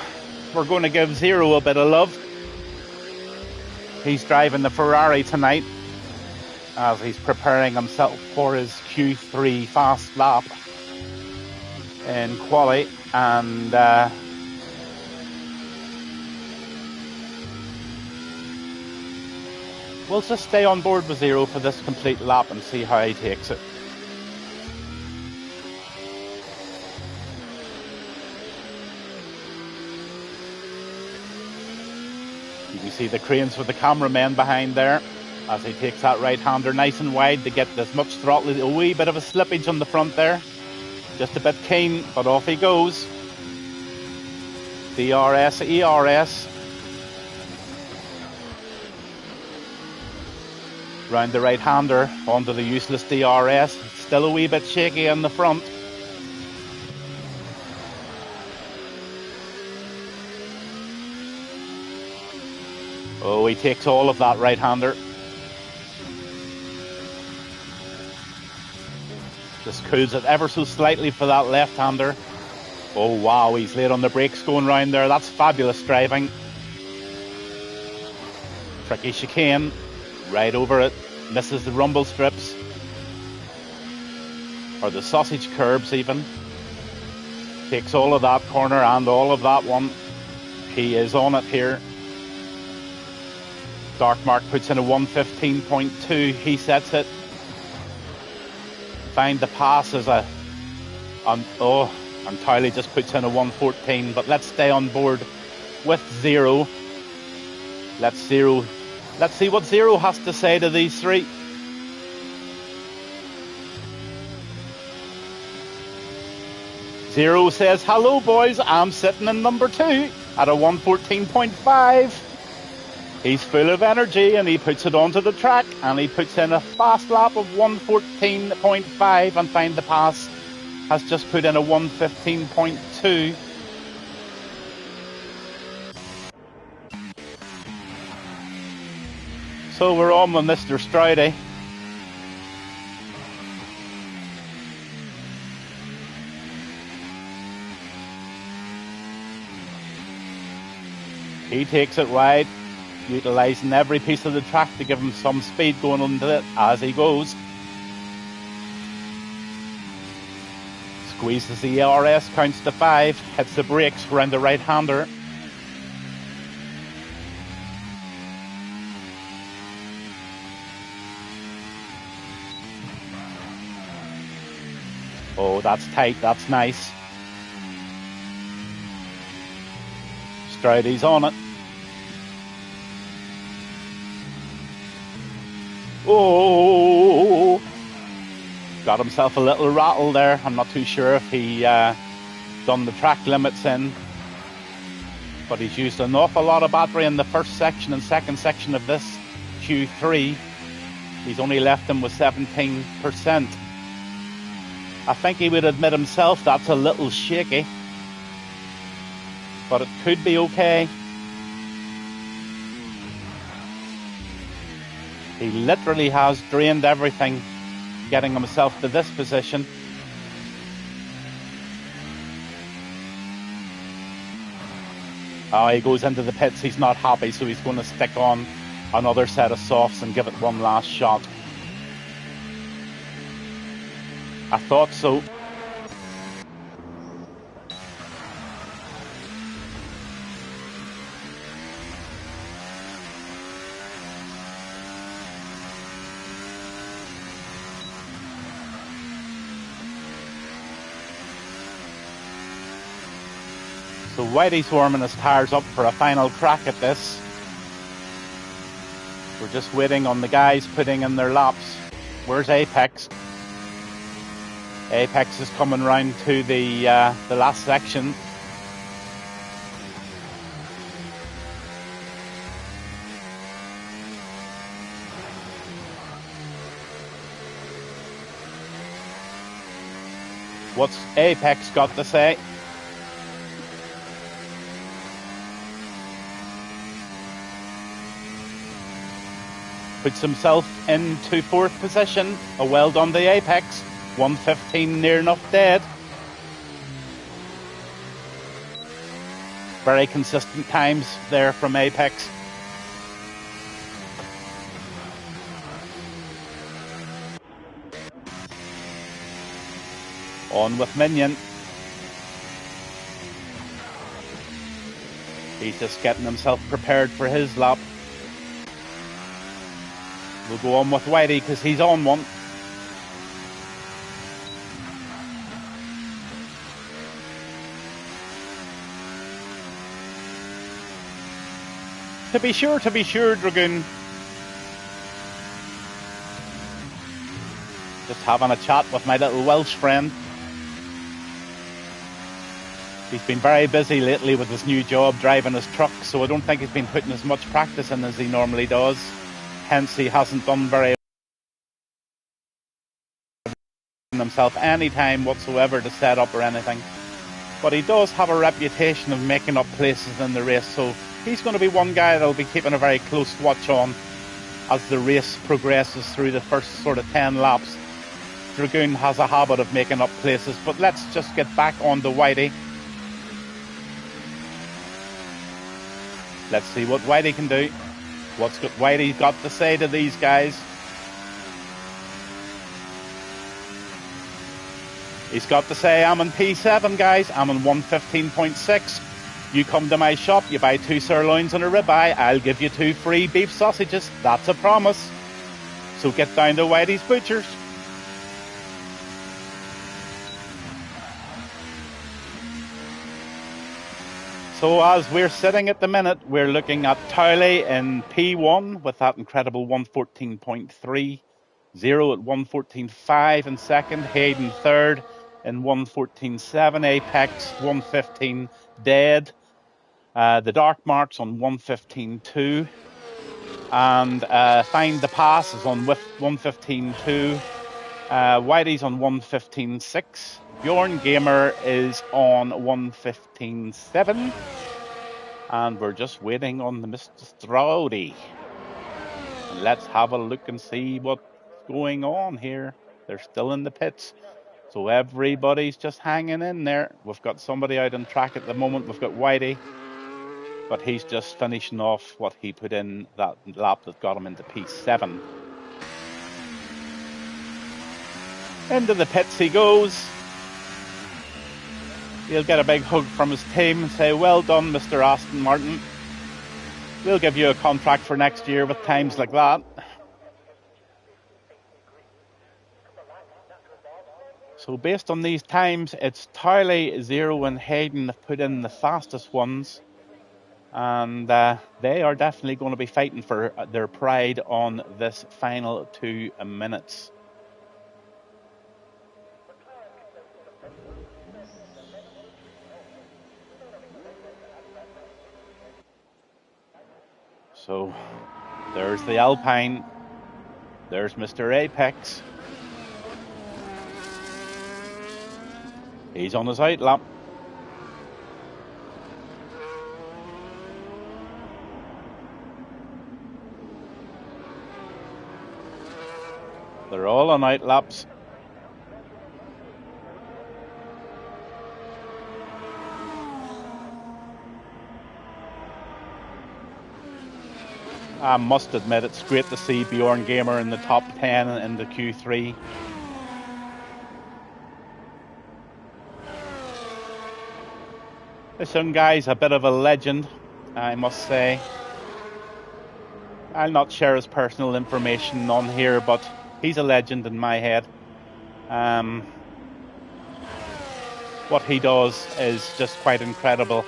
we're going to give 0 a bit of love. He's driving the Ferrari tonight as he's preparing himself for his Q3 fast lap in quali, and we'll just stay on board with 0 for this complete lap and see how he takes it. You can see the cranes with the cameramen behind there as he takes that right-hander nice and wide to get as much throttle. A wee bit of a slippage on the front there. Just a bit keen, but off he goes. DRS, ERS. Round the right-hander onto the useless DRS. Still a wee bit shaky on the front. Oh, he takes all of that right-hander. Just cools it ever so slightly for that left-hander. Oh, wow, he's late on the brakes going round there. That's fabulous driving. Tricky chicane. Right over it. Misses the rumble strips. Or the sausage curbs, even. Takes all of that corner and all of that one. He is on it here. Dark Mark puts in a 1:15.2. He sets it. Find the Pass as a... and Tylee just puts in a 1:14. But let's stay on board with 0. Let's see what 0 has to say to these three. Zero says, hello boys, I'm sitting in number 2 at a 1:14.5. He's full of energy and he puts it onto the track and he puts in a fast lap of 1:14.5, and Find the Pass has just put in a 1:15.2. So we're on with Mr. Stridey. He takes it wide, utilising every piece of the track to give him some speed going into it as he goes. Squeezes the ERS, counts to 5, hits the brakes around the right-hander. Oh, that's tight, that's nice. Stridey's on it. Oh, got himself a little rattle there. I'm not too sure if he done the track limits in, but he's used an awful lot of battery in the first section and second section of this Q3. He's only left him with 17%. I think he would admit himself that's a little shaky, but it could be okay. He literally has drained everything, getting himself to this position. Oh, he goes into the pits, he's not happy, so he's going to stick on another set of softs and give it one last shot. I thought so. So Whitey's warming his tyres up for a final crack at this. We're just waiting on the guys putting in their laps. Where's Apex? Apex is coming round to the last section. What's Apex got to say? Puts himself into 4th position. A well done to Apex. 1:15 near enough dead. Very consistent times there from Apex. On with Minion. He's just getting himself prepared for his lap. We'll go on with Whitey because he's on one. To be sure, Dragoon. Just having a chat with my little Welsh friend. He's been very busy lately with his new job, driving his truck, so I don't think he's been putting as much practice in as he normally does. Hence, he hasn't done very himself any time whatsoever to set up or anything. But he does have a reputation of making up places in the race, so he's going to be one guy that'll be keeping a very close watch on as the race progresses through the first sort of 10 laps. Dragoon has a habit of making up places, but let's just get back on to Whitey. Let's see what Whitey can do. What's Whitey got to say to these guys? He's got to say, I'm in P7, guys. I'm in 115.6. You come to my shop, you buy 2 sirloins and a ribeye, I'll give you 2 free beef sausages. That's a promise. So get down to Whitey's Butchers. So as we're sitting at the minute, we're looking at Towley in P1 with that incredible 114.30 at 114.5 in second, Hayden third in 114.7, Apex 115 dead, the Dark Marks on 115.2, and Find the Pass is on 115.2, Whitey's on 115.6. Bjorn Gamer is on 115.7. And we're just waiting on the Mr. Straudy. Let's have a look and see what's going on here. They're still in the pits. So everybody's just hanging in there. We've got somebody out on track at the moment. We've got Whitey. But he's just finishing off what he put in that lap that got him into P7. Into the pits he goes. He'll get a big hug from his team and say, well done, Mr. Aston Martin. We'll give you a contract for next year with times like that. So based on these times, it's Towley, Zero and Hayden have put in the fastest ones. And they are definitely going to be fighting for their pride on this final 2 minutes. So there's the Alpine, there's Mr. Apex. He's on his out lap. They're all on out laps. I must admit, it's great to see Bjorn Gamer in the top 10 in the Q3. This young guy's a bit of a legend, I must say. I'll not share his personal information on here, but he's a legend in my head. What he does is just quite incredible.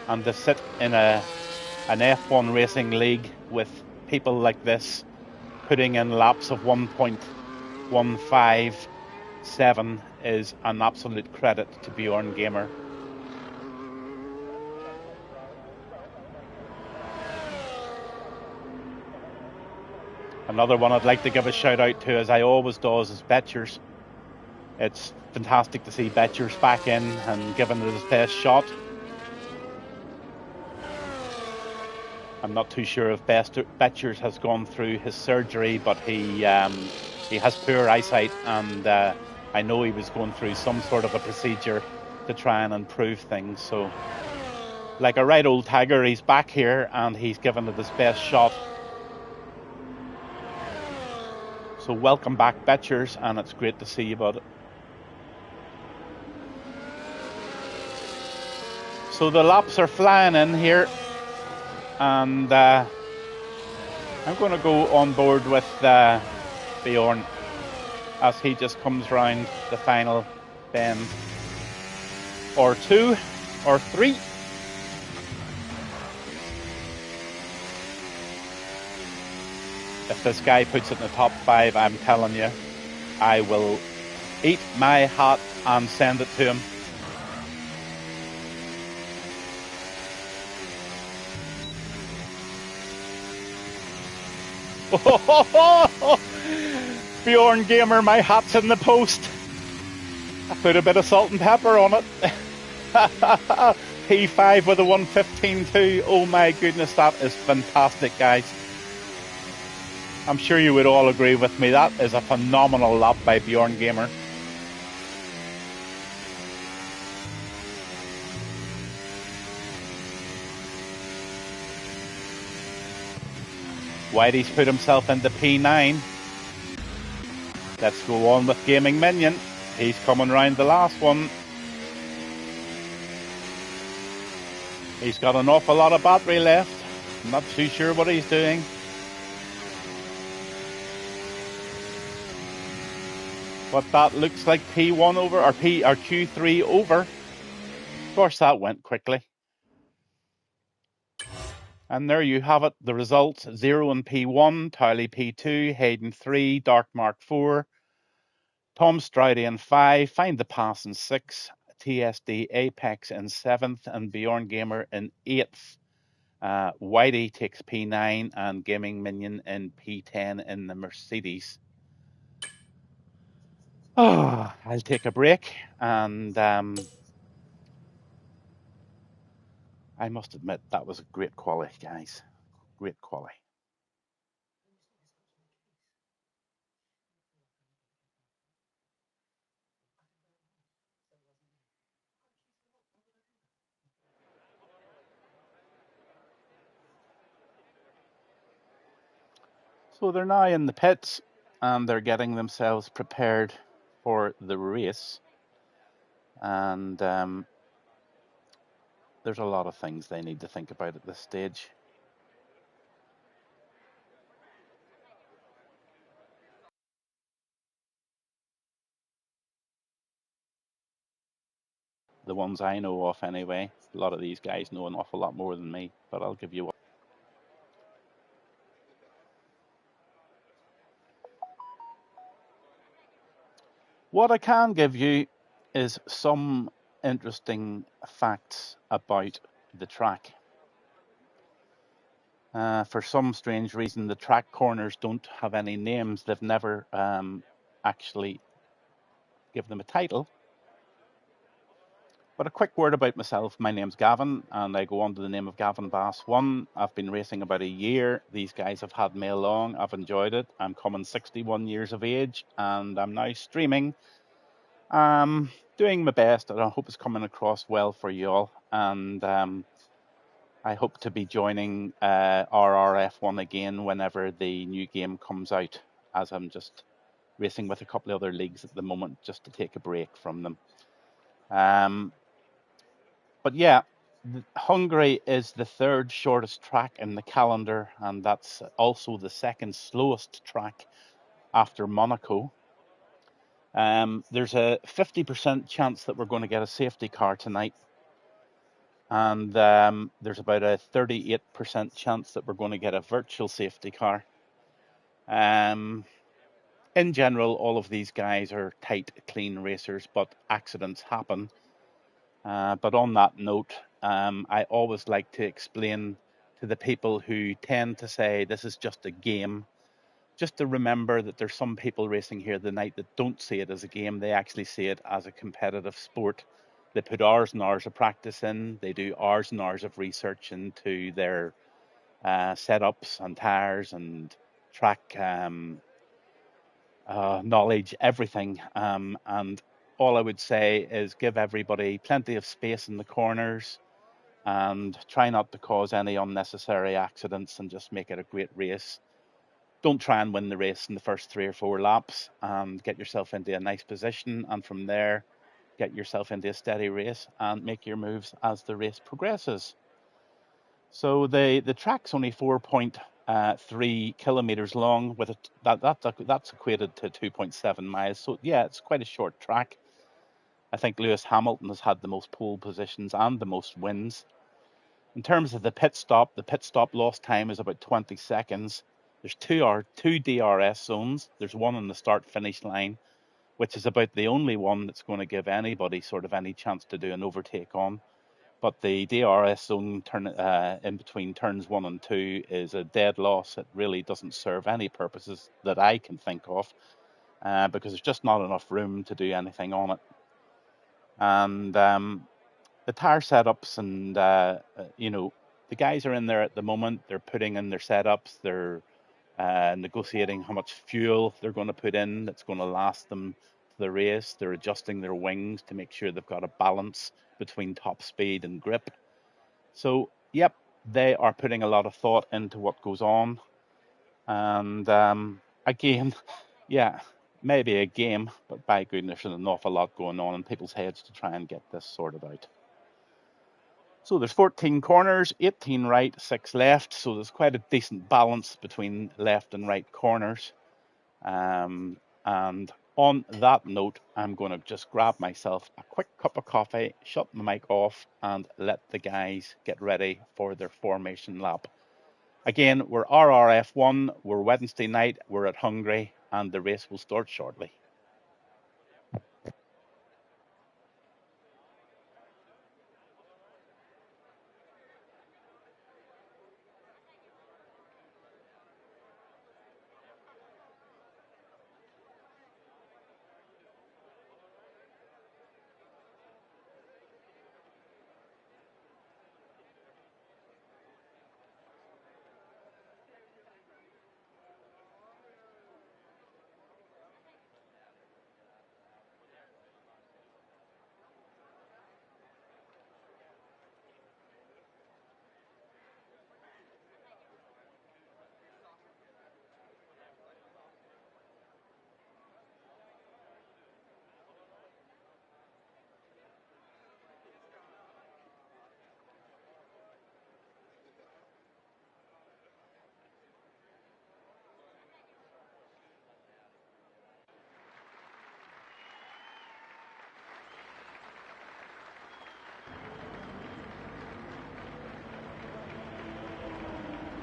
And to sit in an F1 racing league with people like this, putting in laps of 1.157 is an absolute credit to Bjorn Gamer. Another one I'd like to give a shout out to, as I always do, is Betchers. It's fantastic to see Betchers back in and giving it his best shot. I'm not too sure if Betchers has gone through his surgery, but he has poor eyesight, and I know he was going through some sort of a procedure to try and improve things. So, like a right old tiger, he's back here and he's given it his best shot. So welcome back, Betchers, and it's great to see you, bud. So the laps are flying in here, and I'm going to go on board with Bjorn as he just comes round the final bend, or two, or three. If this guy puts it in the top 5, I'm telling you, I will eat my hat and send it to him. Bjorn Gamer, my hat's in the post. I put a bit of salt and pepper on it. P5 with a 1:15.2. Oh my goodness, that is fantastic, guys. I'm sure you would all agree with me. That is a phenomenal lap by Bjorn Gamer. Whitey's put himself into P9. Let's go on with Gaming Minion. He's coming round the last one. He's got an awful lot of battery left. I'm not too sure what he's doing. But that looks like P1 over, or Q3 over. Of course, that went quickly. And there you have it, the results. 0 in P1, Towley P2, Hayden 3, Darkmark 4, Tom Stroudy in 5, Find the Pass in 6, TSD Apex in 7th, and Bjorn Gamer in 8th. Whitey takes P9 and Gaming Minion in P10 in the Mercedes. Oh, I'll take a break, and I must admit that was a great quality, guys. Great quality. So they're now in the pits and they're getting themselves prepared for the race. And there's a lot of things they need to think about at this stage. The ones I know of anyway. A lot of these guys know an awful lot more than me, but I'll give you one. What I can give you is some interesting facts about the track. For some strange reason, the track corners don't have any names. They've never actually given them a title. But a quick word about myself. My name's Gavin, and I go under the name of Gavin Bass 1. I've been racing about a year. These guys have had me along. I've enjoyed it. I'm coming 61 years of age, and I'm now streaming. Doing my best, and I hope it's coming across well for you all. And I hope to be joining RRF1 again whenever the new game comes out, as I'm just racing with a couple of other leagues at the moment just to take a break from them. But yeah, Hungary is the third shortest track in the calendar, and that's also the second slowest track after Monaco. There's a 50% chance that we're going to get a safety car tonight, and there's about a 38% chance that we're going to get a virtual safety car. In general, all of these guys are tight, clean racers, but accidents happen. But on that note, I always like to explain to the people who tend to say this is just a game, just to remember that there's some people racing here tonight that don't see it as a game. They actually see it as a competitive sport. They put hours and hours of practice in. They do hours and hours of research into their setups and tires and track knowledge, everything. And all I would say is give everybody plenty of space in the corners and try not to cause any unnecessary accidents and just make it a great race. Don't try and win the race in the first 3 or 4 laps, and get yourself into a nice position, and from there get yourself into a steady race and make your moves as the race progresses. So the track's only 4.3 kilometers long, with that's equated to 2.7 miles. So yeah, it's quite a short track. I think Lewis Hamilton has had the most pole positions and the most wins. In terms of the pit stop lost time is about 20 seconds. There's two DRS zones. There's one on the start-finish line, which is about the only one that's going to give anybody sort of any chance to do an overtake on. But the DRS zone in between turns 1 and 2 is a dead loss. It really doesn't serve any purposes that I can think of, because there's just not enough room to do anything on it. And the tire setups and, the guys are in there at the moment. They're putting in their setups. They're negotiating how much fuel they're going to put in that's going to last them to the race. They're adjusting their wings to make sure they've got a balance between top speed and grip. So, yep, they are putting a lot of thought into what goes on. And again, yeah, maybe a game, but by goodness, there's an awful lot going on in people's heads to try and get this sorted out. So there's 14 corners, 18 right, 6 left. So there's quite a decent balance between left and right corners. And on that note, I'm going to just grab myself a quick cup of coffee, shut my mic off, and let the guys get ready for their formation lap. Again, we're RRF1, we're Wednesday night, we're at Hungary, and the race will start shortly.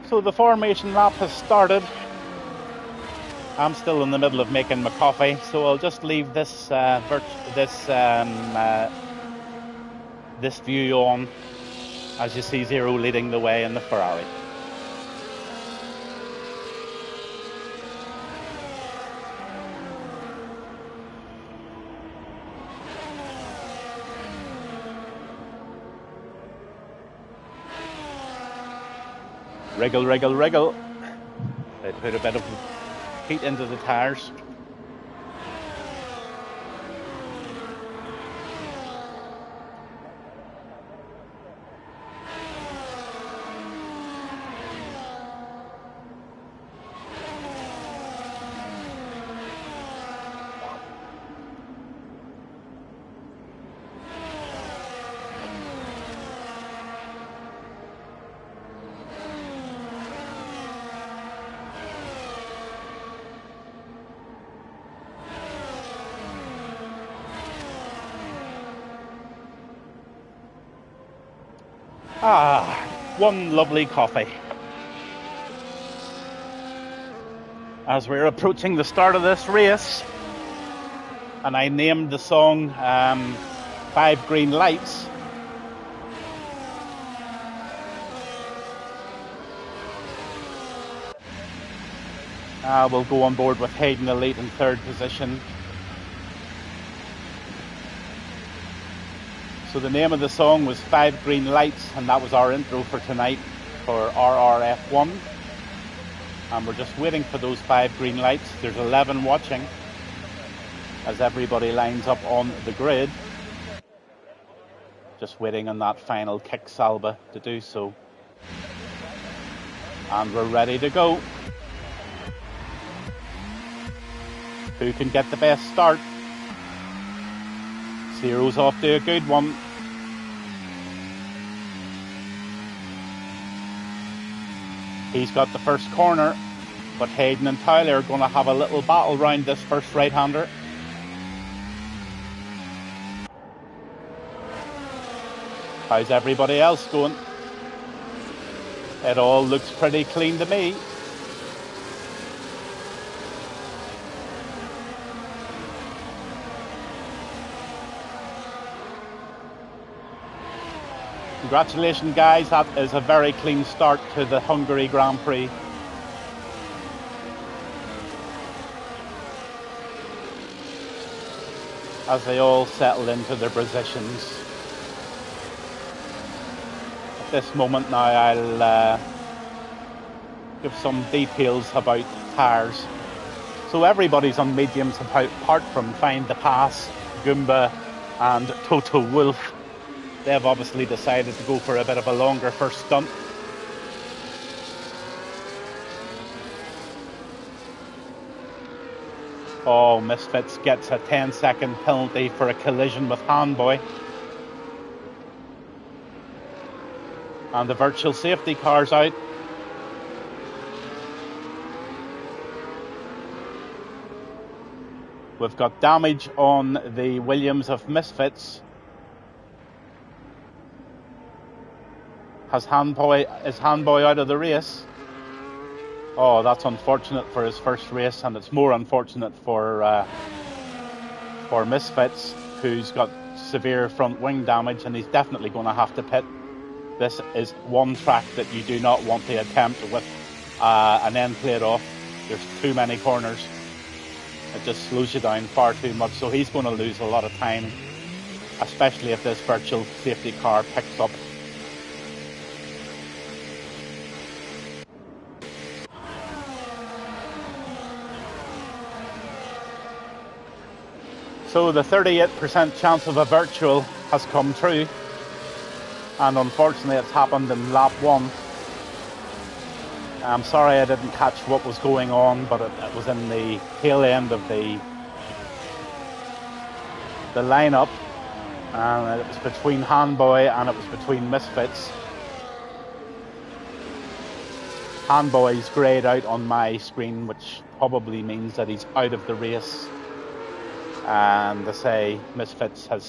So the formation lap has started. I'm still in the middle of making my coffee, so I'll just leave this this view on as you see Zero leading the way in the Ferrari. Wriggle, wriggle, wriggle. They put a bit of heat into the tyres. One lovely coffee. As we're approaching the start of this race, and I named the song 5 Green Lights. We'll go on board with Hayden Elite in 3rd position. So the name of the song was 5 Green Lights, and that was our intro for tonight for RRF1. And we're just waiting for those 5 green lights. There's 11 watching as everybody lines up on the grid. Just waiting on that final kick salva to do so. And we're ready to go. Who can get the best start? Zero's off to a good one. He's got the first corner, but Hayden and Tyler are going to have a little battle round this first right-hander. How's everybody else going? It all looks pretty clean to me. Congratulations, guys. That is a very clean start to the Hungary Grand Prix. As they all settle into their positions. At this moment now, I'll give some details about tyres. So everybody's on mediums apart from Find the Pass, Goomba and Toto Wolff. They've obviously decided to go for a bit of a longer first stunt. Oh, Misfits gets a 10-second penalty for a collision with Handboy. And the virtual safety car's out. We've got damage on the Williams of Misfits. Is Handboy out of the race? Oh, that's unfortunate for his first race, and it's more unfortunate for Misfits, who's got severe front wing damage, and he's definitely going to have to pit. This is one track that you do not want to attempt with an end plate off. There's too many corners. It just slows you down far too much, so he's going to lose a lot of time, especially if this virtual safety car picks up. So the 38% chance of a virtual has come true, and unfortunately it's happened in lap 1. I'm sorry I didn't catch what was going on, but it was in the tail end of the lineup, and it was between Handboy and it was between Misfits. Handboy's greyed out on my screen, which probably means that he's out of the race. And they say Misfits has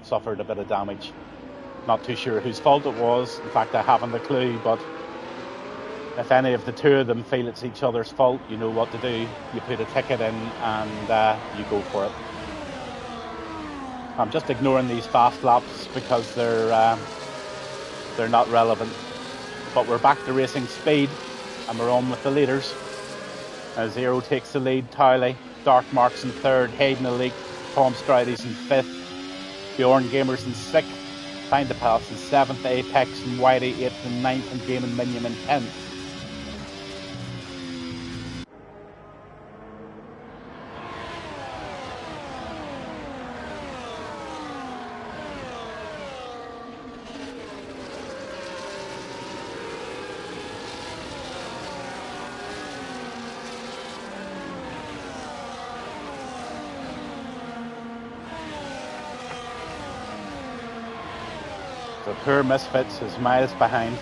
suffered a bit of damage. Not too sure whose fault it was. In fact, I haven't a clue, but if any of the two of them feel it's each other's fault, you know what to do. You put a ticket in and you go for it. I'm just ignoring these fast laps because they're not relevant. But we're back to racing speed, and we're on with the leaders. Zero takes the lead, Towley. Dark Marks in 3rd, Hayden Elite, Tom Strides in 5th, Bjorn Gamers in 6th, Find the Palace in 7th, Apex and Whitey 8th and 9th, and Game and Minium in 10th. So poor Misfits is miles behind.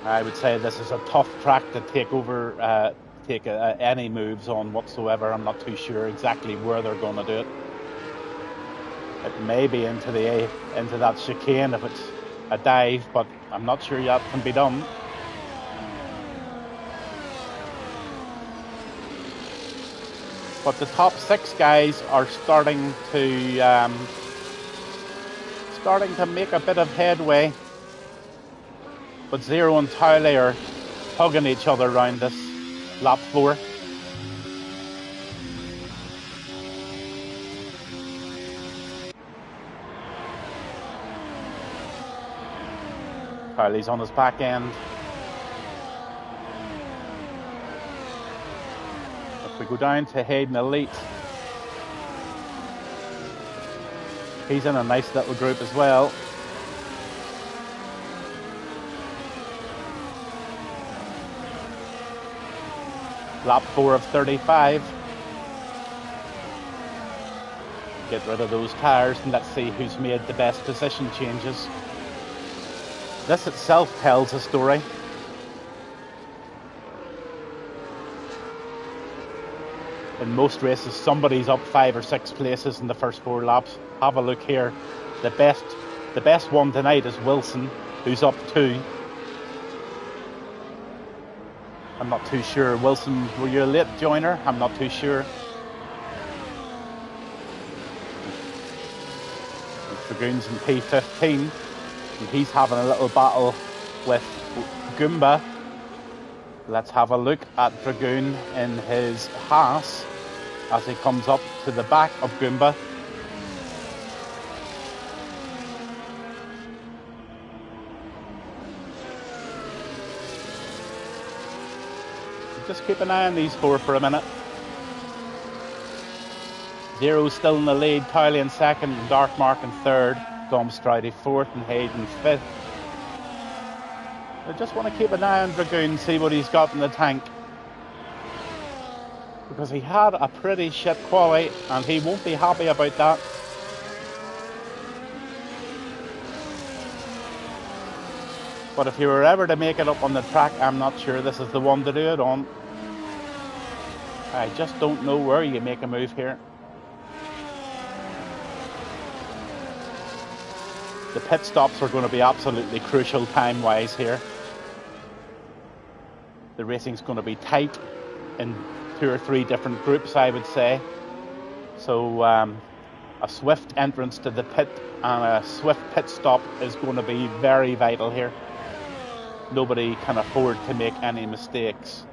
I would say this is a tough track to take over, take any moves on whatsoever. I'm not too sure exactly where they're going to do it. It may be into that chicane if it's a dive, but I'm not sure that can be done. But the top 6 guys are starting to make a bit of headway. But Zero and Towley are hugging each other around this lap 4. Towley's on his back end. If we go down to Hayden Elite, he's in a nice little group as well. Lap 4 of 35. Get rid of those tyres and let's see who's made the best position changes. This itself tells a story. In most races, somebody's up 5 or 6 places in the first 4 laps. Have a look here. The best one tonight is Wilson, who's up 2. I'm not too sure. Wilson, were you a late joiner? I'm not too sure. Dragoon's in P15, and he's having a little battle with Goomba. Let's have a look at Dragoon in his Haas as he comes up to the back of Goomba. Just keep an eye on these 4 for a minute. Zero's still in the lead, Towley in 2nd, and Darkmark in 3rd, Dom Stridey 4th, and Hayden 5th. I just want to keep an eye on Dragoon, see what he's got in the tank. Because he had a pretty shit quali, and he won't be happy about that. But if you were ever to make it up on the track, I'm not sure this is the one to do it on. I just don't know where you make a move here. The pit stops are going to be absolutely crucial time-wise here. The racing's going to be tight in 2 or 3 different groups, I would say. So a swift entrance to the pit and a swift pit stop is going to be very vital here. Nobody can afford to make any mistakes.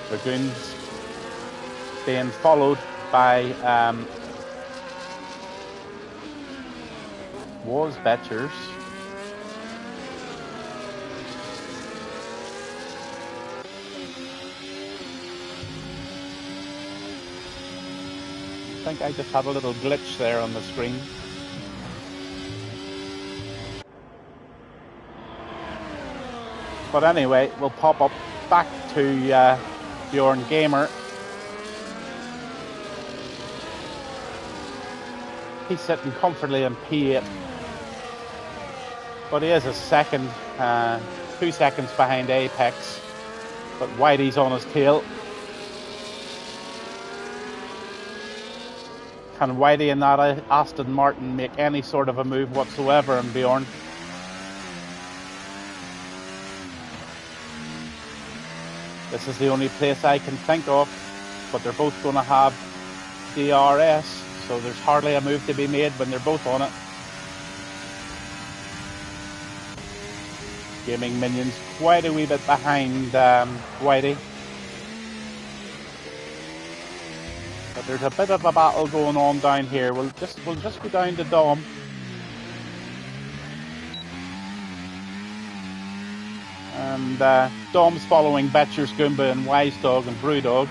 Dragoon's being followed by Betchers. I think I just had a little glitch there on the screen. But anyway, we'll pop up back to Bjorn Gamer. He's sitting comfortably in P8, but he is a second, 2 seconds behind Apex, but Whitey's on his tail. Can Whitey and that Aston Martin make any sort of a move whatsoever in Bjorn? This is the only place I can think of, but they're both going to have DRS, so there's hardly a move to be made when they're both on it. Gaming Minions quite a wee bit behind Whitey. But there's a bit of a battle going on down here. We'll just go down to Dom. And Dom's following Betcher's Goomba and Wise Dog and Brewdog.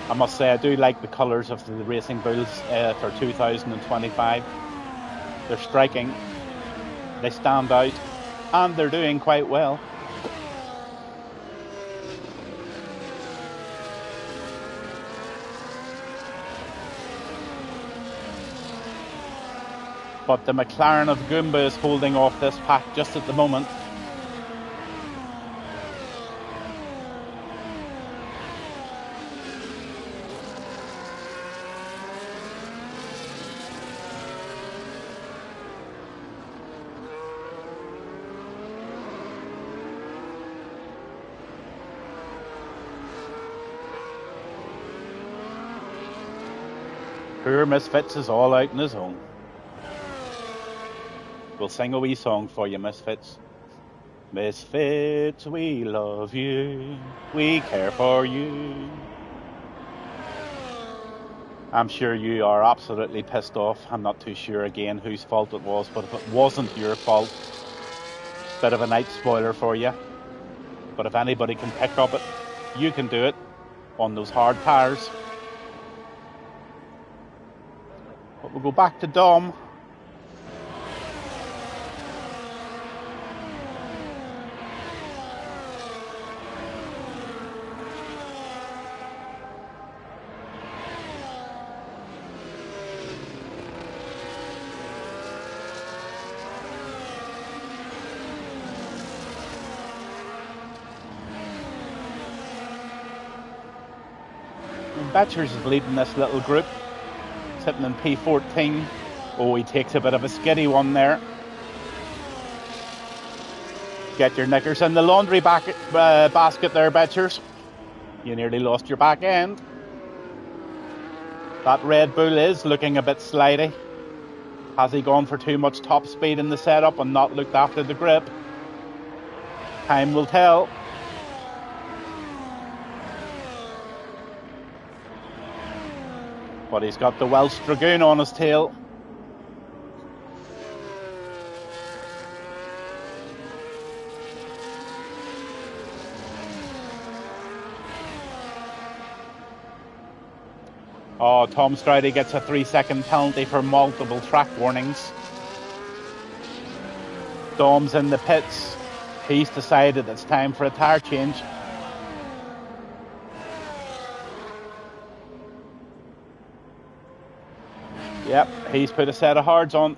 I must say I do like the colours of the Racing Bulls for 2025. They're striking, they stand out, and they're doing quite well. But the McLaren of Goomba is holding off this pack just at the moment. Poor Misfits is all out on his own. We'll sing a wee song for you, Misfits. Misfits, we love you. We care for you. I'm sure you are absolutely pissed off. I'm not too sure again whose fault it was, but if it wasn't your fault, bit of a night spoiler for you. But if anybody can pick up it, you can do it on those hard tires. But we'll go back to Dom. Batchers is leading this little group, sitting in P14. Oh, he takes a bit of a skiddy one there. Get your knickers in the laundry basket there, Batchers. You nearly lost your back end. That Red Bull is looking a bit slidey. Has he gone for too much top speed in the setup and not looked after the grip? Time will tell. But he's got the Welsh Dragoon on his tail. Oh, Tom Stridey gets a 3-second penalty for multiple track warnings. Dom's in the pits. He's decided it's time for a tyre change. Yep, he's put a set of hards on.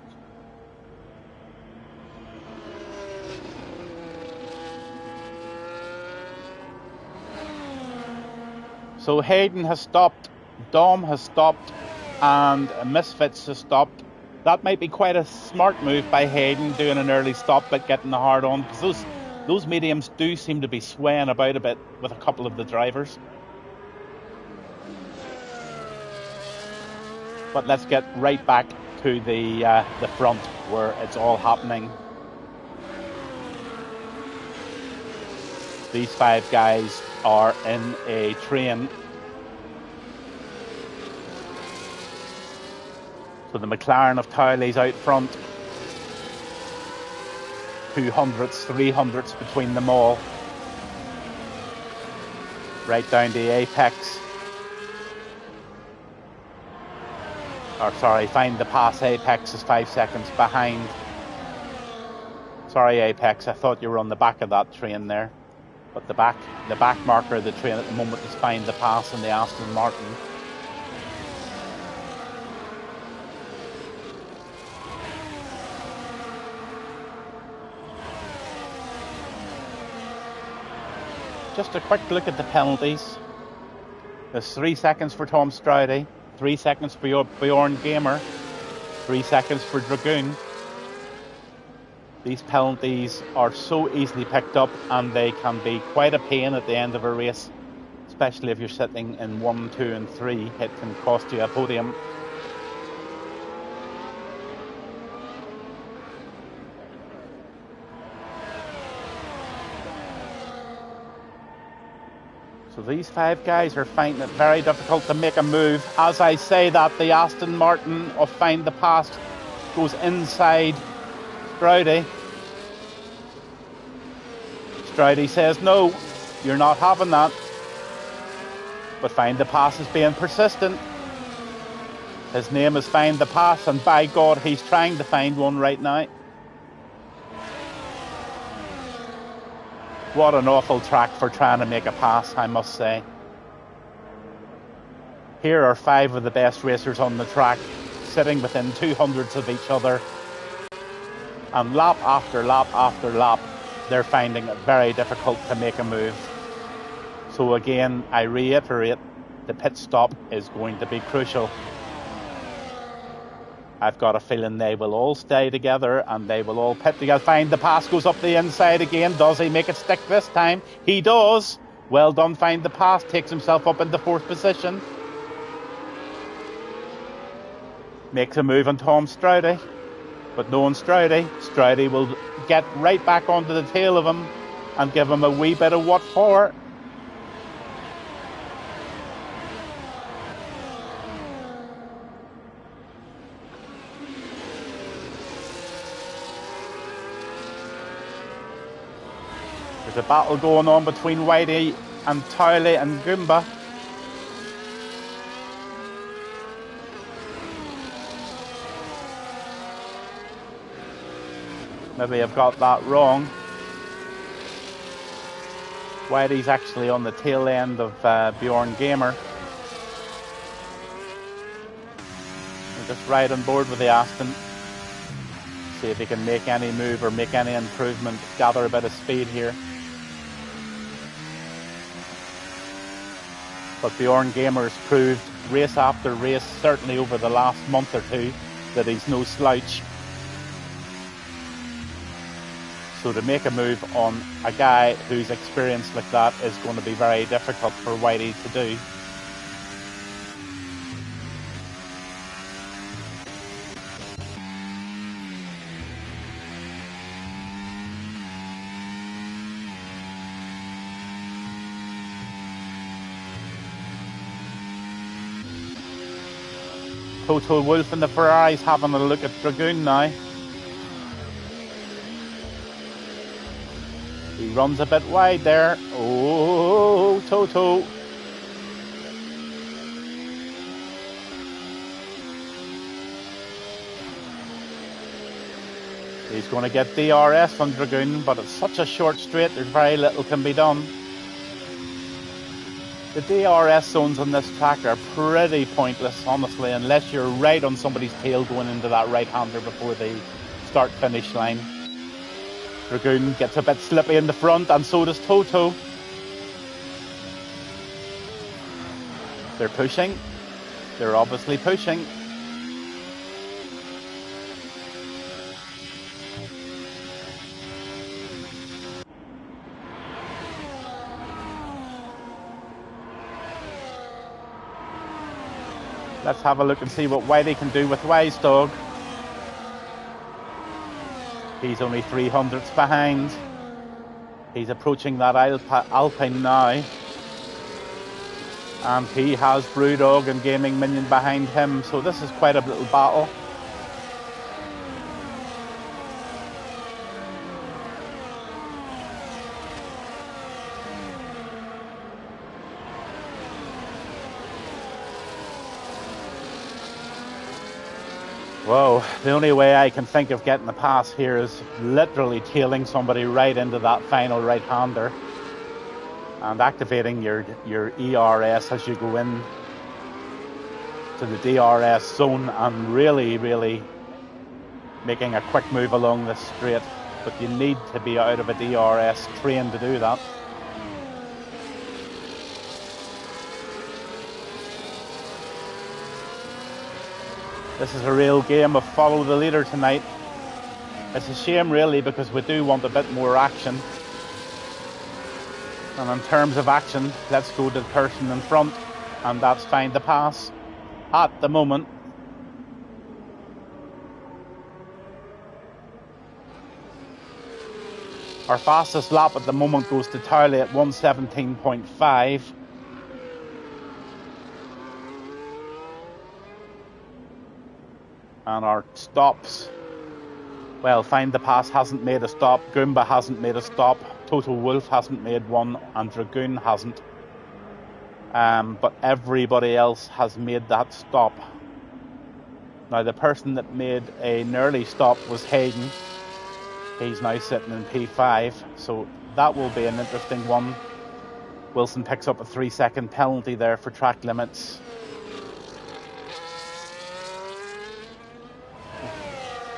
So Hayden has stopped, Dom has stopped, and Misfits has stopped. That might be quite a smart move by Hayden, doing an early stop but getting the hard on, because those mediums do seem to be swaying about a bit with a couple of the drivers. But let's get right back to the front where it's all happening. These 5 guys are in a train. So the McLaren of Towley's out front. 200s, 300s between them all. Right down to Apex. Or sorry, find the pass. Apex is 5 seconds behind. Sorry, Apex, I thought you were on the back of that train there. But the back marker of the train at the moment is find the pass in the Aston Martin. Just a quick look at the penalties. There's 3 seconds for Tom Stridey, 3 seconds for Bjorn Gamer, 3 seconds for Dragoon. These penalties are so easily picked up and they can be quite a pain at the end of a race, especially if you're sitting in 1, 2 and 3, it can cost you a podium. So these 5 guys are finding it very difficult to make a move. As I say that, the Aston Martin of Find the Past goes inside Stroudy. Stroudy says, no, you're not having that. But Find the Past is being persistent. His name is Find the Past, and by God, he's trying to find one right now. What an awful track for trying to make a pass, I must say. Here are 5 of the best racers on the track, sitting within 200s of each other. And lap after lap after lap, they're finding it very difficult to make a move. So again, I reiterate, the pit stop is going to be crucial. I've got a feeling they will all stay together and they will all pit together. Find the Pass goes up the inside again. Does he make it stick this time? He does. Well done, Find the Pass. Takes himself up into 4th position. Makes a move on Tom Stroudy. But no on Stroudy. Stroudy will get right back onto the tail of him and give him a wee bit of what for. There's a battle going on between Whitey and Towley and Goomba. Maybe I've got that wrong. Whitey's actually on the tail end of Bjorn Gamer. We're just right on board with the Aston. See if he can make any move or make any improvement, gather a bit of speed here. But Bjorn Gamer's proved race after race, certainly over the last month or 2, that he's no slouch. So to make a move on a guy who's experienced like that is going to be very difficult for Whitey to do. Toto Wolff and the Ferraris having a look at Dragoon now. He runs a bit wide there. Oh, Toto. He's going to get DRS on Dragoon, but it's such a short straight, there's very little can be done. The DRS zones on this track are pretty pointless, honestly, unless you're right on somebody's tail going into that right-hander before the start-finish line. Dragoon gets a bit slippy in the front, and so does Toto. They're pushing. They're obviously pushing. Let's have a look and see what Whitey can do with Wise Dog. He's only 300ths behind. He's approaching that Alpine now. And he has Brewdog and Gaming Minion behind him. So this is quite a little battle. Whoa, the only way I can think of getting the pass here is literally tailing somebody right into that final right-hander and activating your ERS as you go in to the DRS zone and really making a quick move along this straight. But you need to be out of a DRS train to do that. This is a real game of follow the leader tonight. It's a shame really because we do want a bit more action. And in terms of action, let's go to the person in front, and that's Find the Pass. At the moment, our fastest lap at the moment goes to Towley at 1:17.5. And our stops, well, Find the Pass hasn't made a stop, Goomba hasn't made a stop, Total Wolf hasn't made one, and Dragoon hasn't. But everybody else has made that stop. Now, the person that made an early stop was Hayden. He's now sitting in P5, so that will be an interesting one. Wilson picks up a 3-second penalty there for track limits.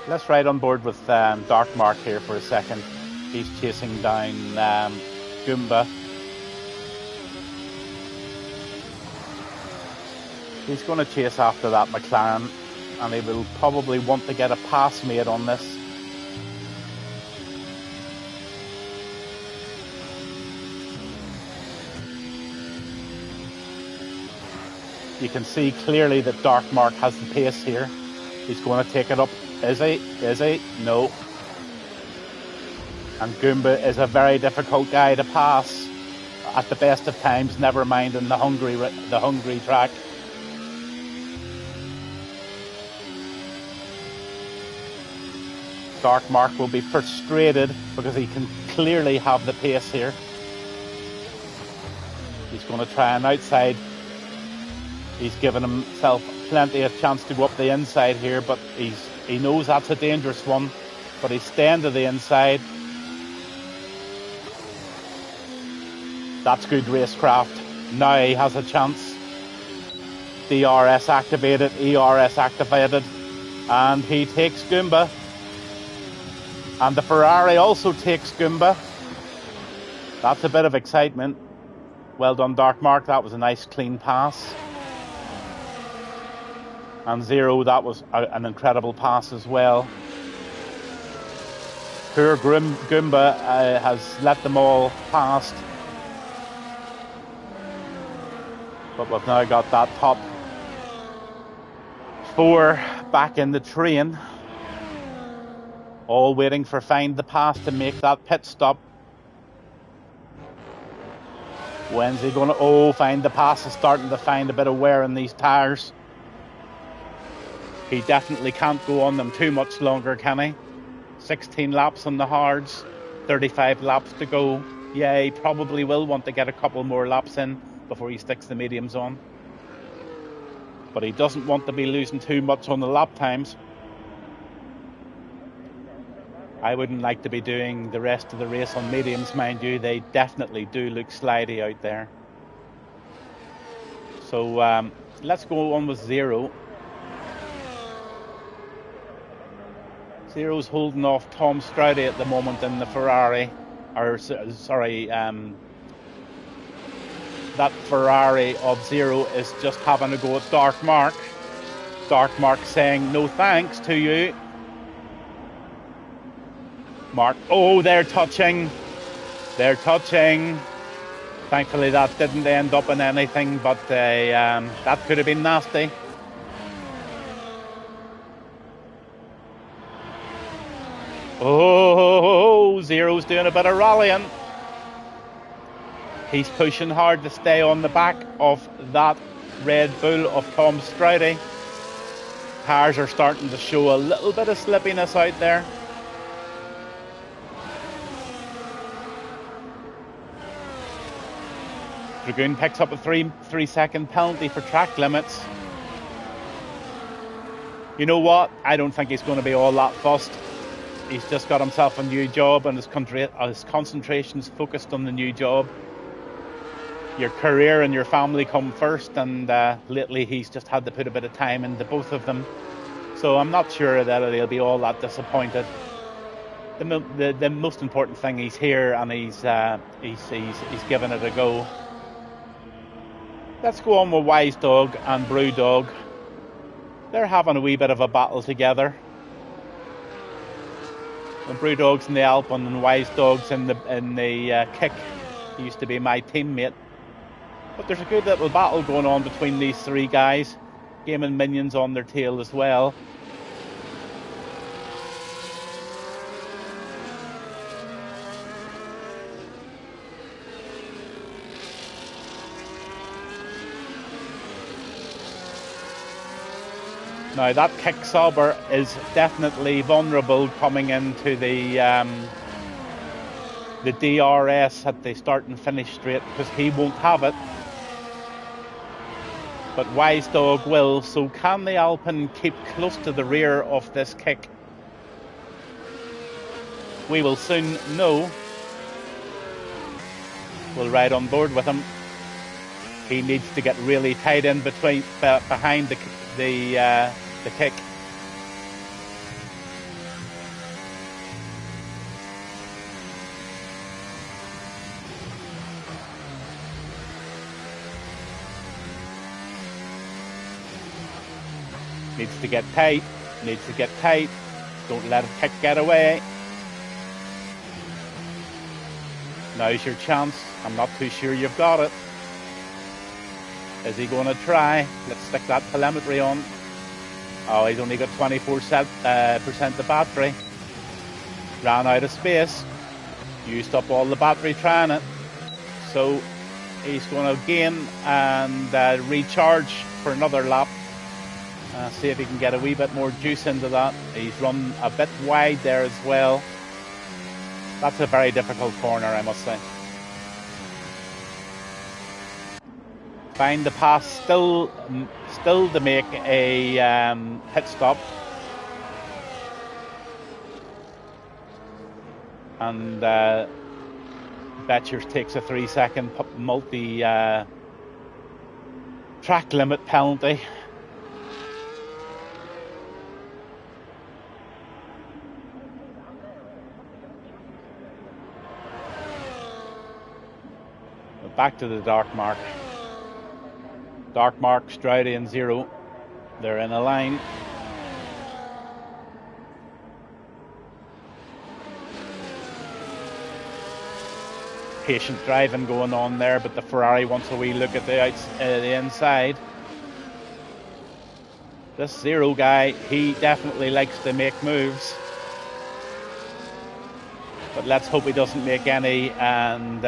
Let's ride on board with Dark Mark here for a second. He's chasing down Goomba. He's going to chase after that McLaren, and he will probably want to get a pass made on this. You can see clearly that Dark Mark has the pace here. He's going to take it up. Is he? Is he? No. And Goomba is a very difficult guy to pass at the best of times, never mind in the Hungary track. Dark Mark will be frustrated because he can clearly have the pace here. He's going to try an outside. He's given himself plenty of chance to go up the inside here, but he knows that's a dangerous one, but he's staying to the inside. That's good racecraft. Now he has a chance. DRS activated, ERS activated, and he takes Goomba. And the Ferrari also takes Goomba. That's a bit of excitement. Well done, Dark Mark. That was a nice clean pass. And Zero, that was an incredible pass as well. Poor Goomba has let them all past. But we've now got that top 4 back in the train. All waiting for Find the Pass to make that pit stop. When's he going to... Oh, Find the Pass is starting to find a bit of wear in these tyres. He definitely can't go on them too much longer, can he? 16 laps on the hards, 35 laps to go. Yeah, he probably will want to get a couple more laps in before he sticks the mediums on. But he doesn't want to be losing too much on the lap times. I wouldn't like to be doing the rest of the race on mediums, mind you. They definitely do look slidey out there. So let's go on with Zero. Zero's holding off Tom Stroudy at the moment in the Ferrari. Or, sorry, that Ferrari of Zero is just having a go at Dark Mark. Dark Mark saying no thanks to you. Mark, oh, they're touching. They're touching. Thankfully that didn't end up in anything, but that could have been nasty. Oh, Zero's doing a bit of rallying. He's pushing hard to stay on the back of that Red Bull of Tom Stroudy. Cars are starting to show a little bit of slippiness out there. Dragoon picks up a 3-second penalty for track limits. You know what? I don't think he's going to be all that fussed. He's just got himself a new job and his concentration's focused on the new job. Your career and your family come first, and lately he's just had to put a bit of time into both of them. So I'm not sure that he'll be all that disappointed. The most important thing, he's here and he's given it a go. Let's go on with Wise Dog and Brew Dog. They're having a wee bit of a battle together. When Brew Dog's in the Alpine and Wise Dog's in the kick, He used to be my teammate. But there's a good little battle going on between these three guys. Gaming minions on their tail as well. Now that kick-sobber is definitely vulnerable coming into the DRS at the start and finish straight, because he won't have it. But Wise Dog will. So can the Alpine keep close to the rear of this kick? We will soon know. We'll ride on board with him. He needs to get really tight in between behind the kick. Needs to get tight. Needs to get tight. Don't let a kick get away. Now's your chance. I'm not too sure you've got it. Is he going to try? Let's stick that telemetry on. Oh, he's only got 24% the battery. Ran out of space. Used up all the battery trying it. So he's going to gain and recharge for another lap. See if he can get a wee bit more juice into that. He's run a bit wide there as well. That's a very difficult corner, I must say. Find the pass still to make a pit stop. And Betchers takes a 3-second multi track limit penalty. Back to the dark mark. Dark mark, Stroudy and Zero. They're in a line. Patient driving going on there, but the Ferrari wants a wee look at the inside. This Zero guy, he definitely likes to make moves. But let's hope he doesn't make any and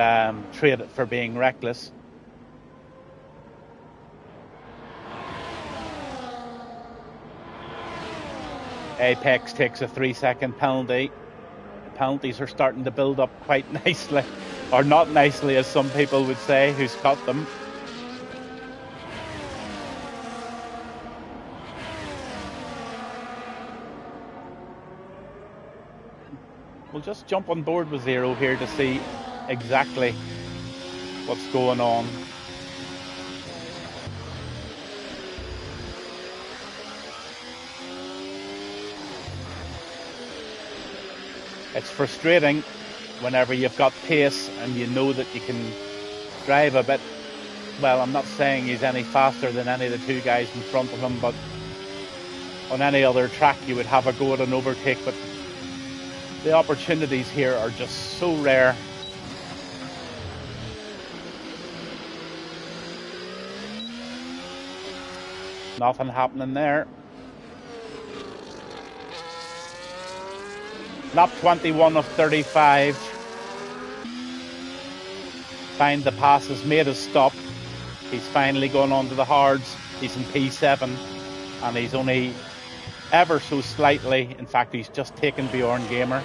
trade it for being reckless. Apex takes a 3-second penalty. The penalties are starting to build up quite nicely, or not nicely as some people would say who's cut them. We'll just jump on board with Zero here to see exactly what's going on. It's frustrating whenever you've got pace and you know that you can drive a bit. Well, I'm not saying he's any faster than any of the two guys in front of him, but on any other track you would have a go at an overtake, but the opportunities here are just so rare. Nothing happening there. Lap 21 of 35. Find the pass has made us stop. He's finally gone on to the hards. He's in P7 and he's only ever so slightly, in fact he's just taken Bjorn Gamer.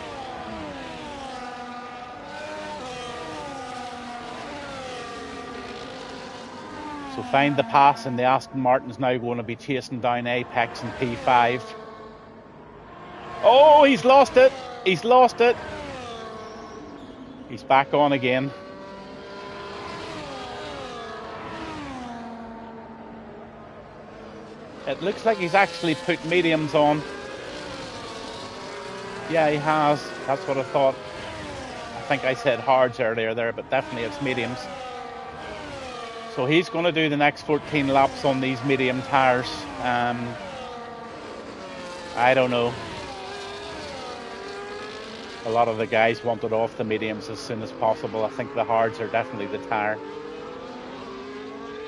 So find the pass, and the Aston Martin's now going to be chasing down Apex in P5. Oh, he's lost it. He's lost it. He's back on again. It looks like he's actually put mediums on. Yeah, he has. That's what I thought. I think I said hards earlier there, but definitely it's mediums. So he's going to do the next 14 laps on these medium tyres. I don't know. A lot of the guys wanted off the mediums as soon as possible. I think the hards are definitely the tire.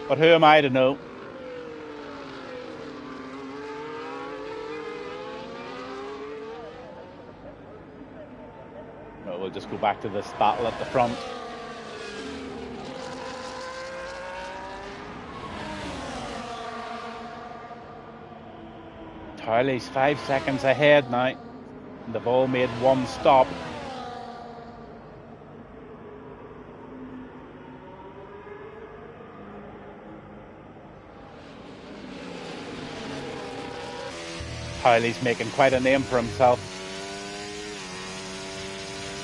But who am I to know? Well, we'll just go back to this battle at the front. Towley's 5 seconds ahead now. And they've all made one stop. Towley's making quite a name for himself.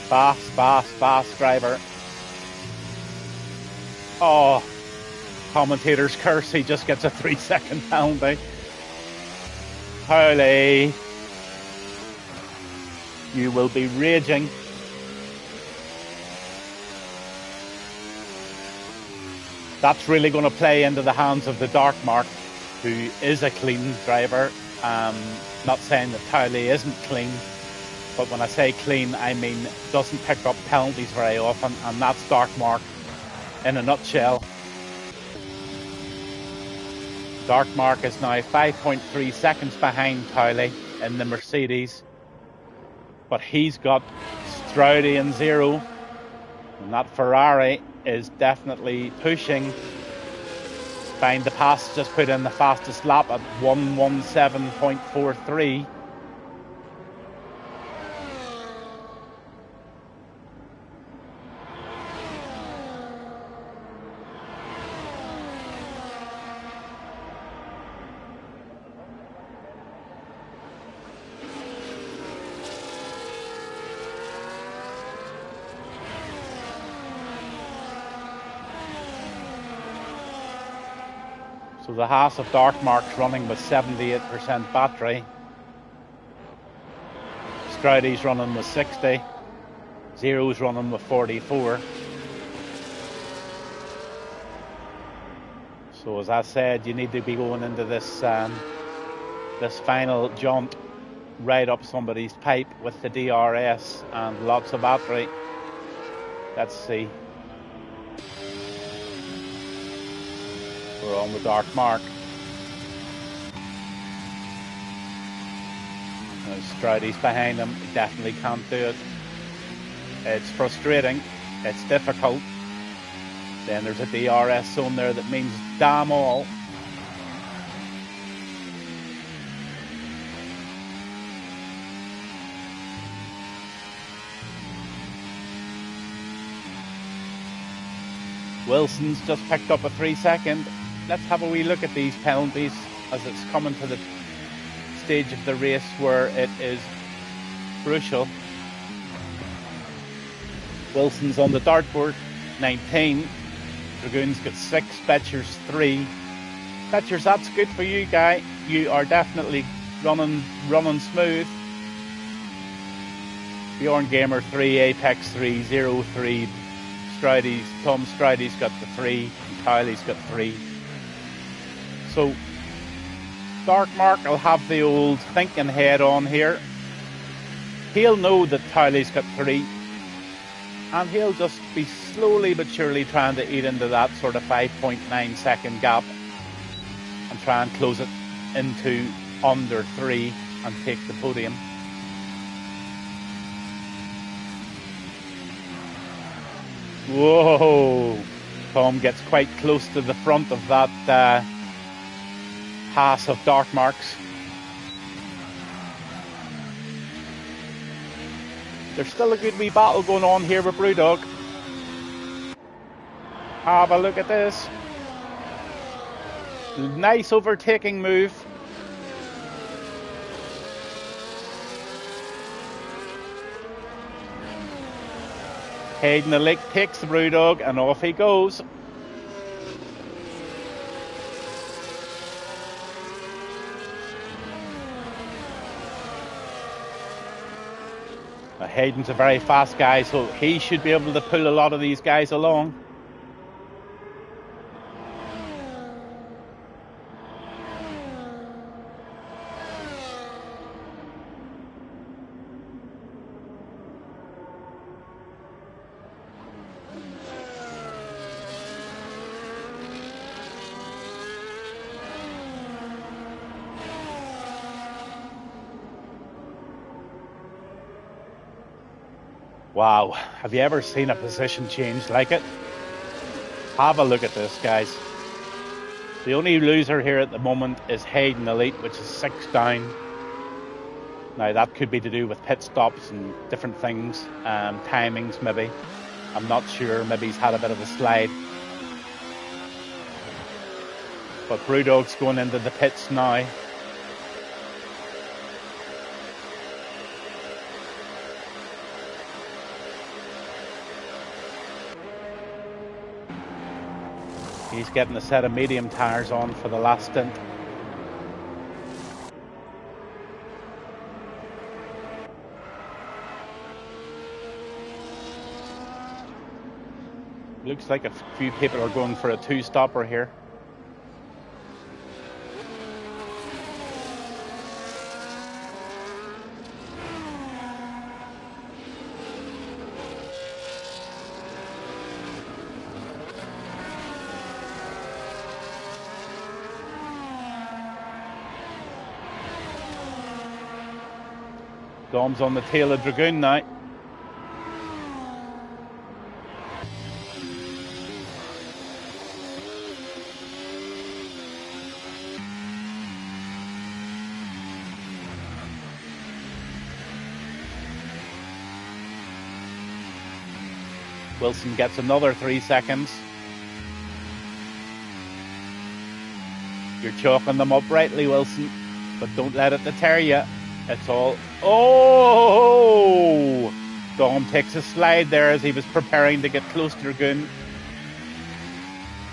Fast driver. Oh, commentator's curse, he just gets a 3-second penalty. Towley, you will be raging. That's really going to play into the hands of the Dark Mark, who is a clean driver. Not saying that Towley isn't clean, but when I say clean, I mean doesn't pick up penalties very often, and that's Dark Mark in a nutshell. Dark Mark is now 5.3 seconds behind Towley in the Mercedes, but he's got Stroudy in zero, and that Ferrari is definitely pushing. Find the pass just put in the fastest lap at 1:17.43. So the Haas of Dark Mark's running with 78% battery. Stroudy's running with 60. Zero's running with 44. So as I said, you need to be going into this this final jaunt right up somebody's pipe with the DRS and lots of battery. Let's see. We're on the Dark Mark. Stroudy's behind him. He definitely can't do it. It's frustrating. It's difficult. Then there's a DRS zone there that means damn all. Wilson's just picked up a 3-second. Let's have a wee look at these penalties as it's coming to the stage of the race where it is crucial. Wilson's on the dartboard, 19. Dragoon's got 6, Betcher's 3. Betcher's, that's good for you, guy. You are definitely running smooth. Bjorn Gamer 3, Apex 3, 0 3. Tom Stroudy's got the 3, and Towley's got 3. So Dark Mark will have the old thinking head on here. He'll know that Towley's got 3, and he'll just be slowly but surely trying to eat into that sort of 5.9 second gap and try and close it into under 3 and take the podium. Whoa! Tom gets quite close to the front of that Haas of Dark Marks. There's still a good wee battle going on here with Brewdog. Have a look at this. Nice overtaking move. Hayden the Lick takes the Brewdog and off he goes. Hayden's a very fast guy, so he should be able to pull a lot of these guys along. Wow, have you ever seen a position change like it? Have a look at this, guys. The only loser here at the moment is Hayden Elite, which is 6 down. Now, that could be to do with pit stops and different things, timings maybe. I'm not sure, maybe he's had a bit of a slide. But Brewdog's going into the pits now. He's getting a set of medium tyres on for the last stint. Looks like a few people are going for a 2-stopper here. Dom's on the tail of Dragoon now. Wilson gets another 3 seconds. You're chalking them up rightly, Wilson, but don't let it deter you. It's all... Oh! Dom takes a slide there as he was preparing to get close to Dragoon.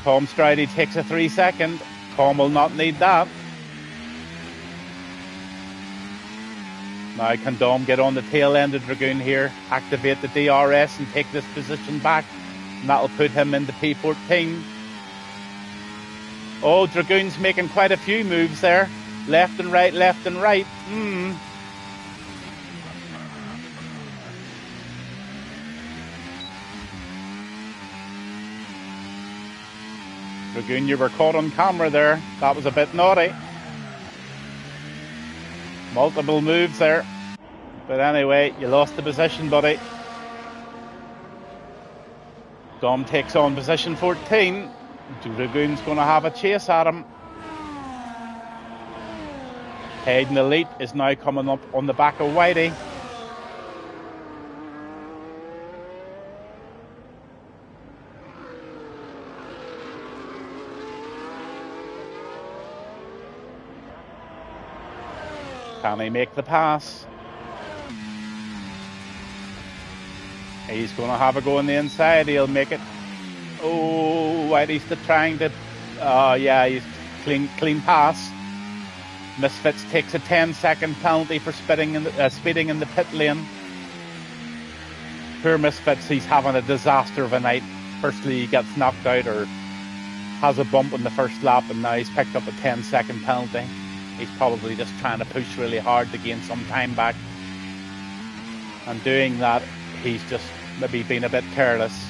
Tom Stridey takes a 3 second. Tom will not need that. Now can Dom get on the tail end of Dragoon here, activate the DRS and take this position back, and that'll put him into P14. Oh, Dragoon's making quite a few moves there. Left and right, left and right. Dragoon, you were caught on camera there. That was a bit naughty. Multiple moves there. But anyway, you lost the position, buddy. Dom takes on position 14. Dragoon's going to have a chase at him. Hayden Elite is now coming up on the back of Whitey. Can he make the pass? He's going to have a go on the inside. He'll make it. Oh, Whitey's trying to... Oh, yeah, he's clean pass. Misfits takes a 10-second penalty for speeding in the pit lane. Poor Misfits, he's having a disaster of a night. Firstly, he gets knocked out or has a bump in the first lap, and now he's picked up a 10-second penalty. He's probably just trying to push really hard to gain some time back. And doing that, he's just maybe been a bit careless.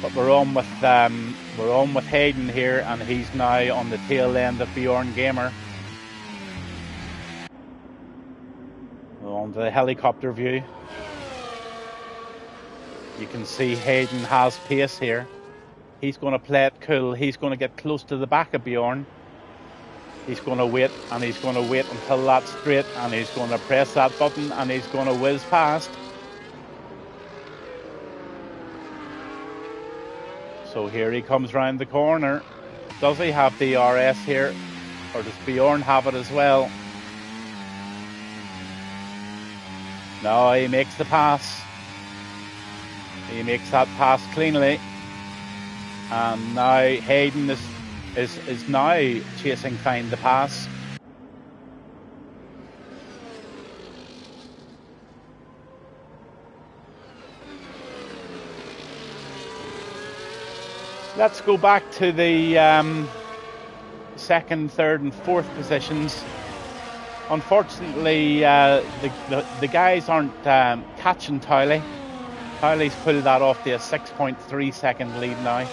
But we're on with Hayden here, and he's now on the tail end of Bjorn Gamer. We're on to the helicopter view. You can see Hayden has pace here. He's going to play it cool. He's going to get close to the back of Bjorn. He's going to wait, and he's going to wait until that's straight, and he's going to press that button, and he's going to whiz past. So here he comes round the corner. Does he have DRS here, or does Bjorn have it as well? No, he makes the pass. He makes that pass cleanly. And now Hayden is now chasing Find the Pass. Let's go back to the second, third and fourth positions. Unfortunately, the guys aren't catching Towley. Towley's pulled that off to a 6.3 second lead now.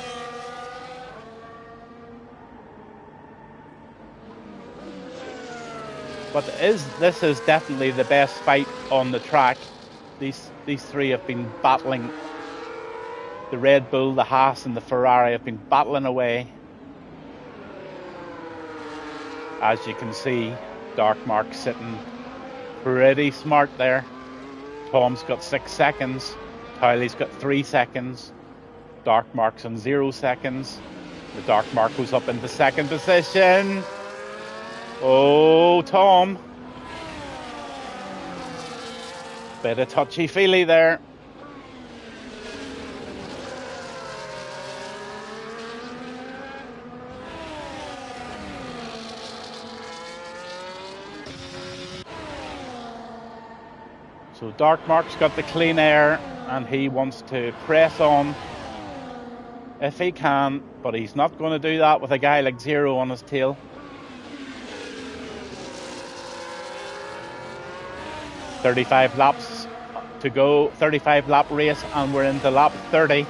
But this is definitely the best fight on the track. These three have been battling. The Red Bull, the Haas and the Ferrari have been battling away. As you can see, Dark Mark sitting pretty smart there. Tom's got 6 seconds. Tylee's got 3 seconds. Dark Mark's on 0 seconds. The Dark Mark goes up into second position. Oh, Tom. Bit of touchy-feely there. So Dark Mark's got the clean air and he wants to press on if he can, but he's not going to do that with a guy like Zero on his tail. 35 laps to go, 35 lap race, and we're into lap 30.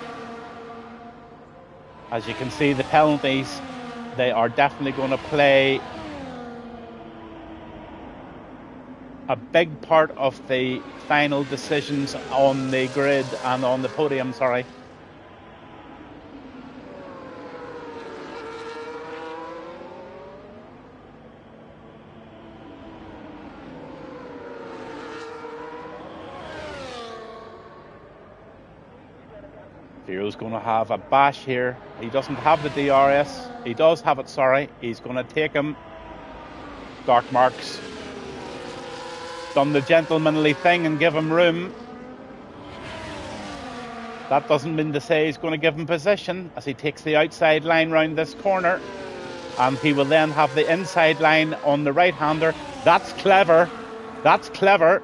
As you can see, the penalties, they are definitely going to play a big part of the final decisions on the grid and on the podium, sorry. Zero's going to have a bash here. He doesn't have the DRS. He does have it, sorry. He's going to take him. Dark Mark's done the gentlemanly thing and give him room. That doesn't mean to say he's going to give him position as he takes the outside line round this corner, and he will then have the inside line on the right-hander. That's clever. That's clever.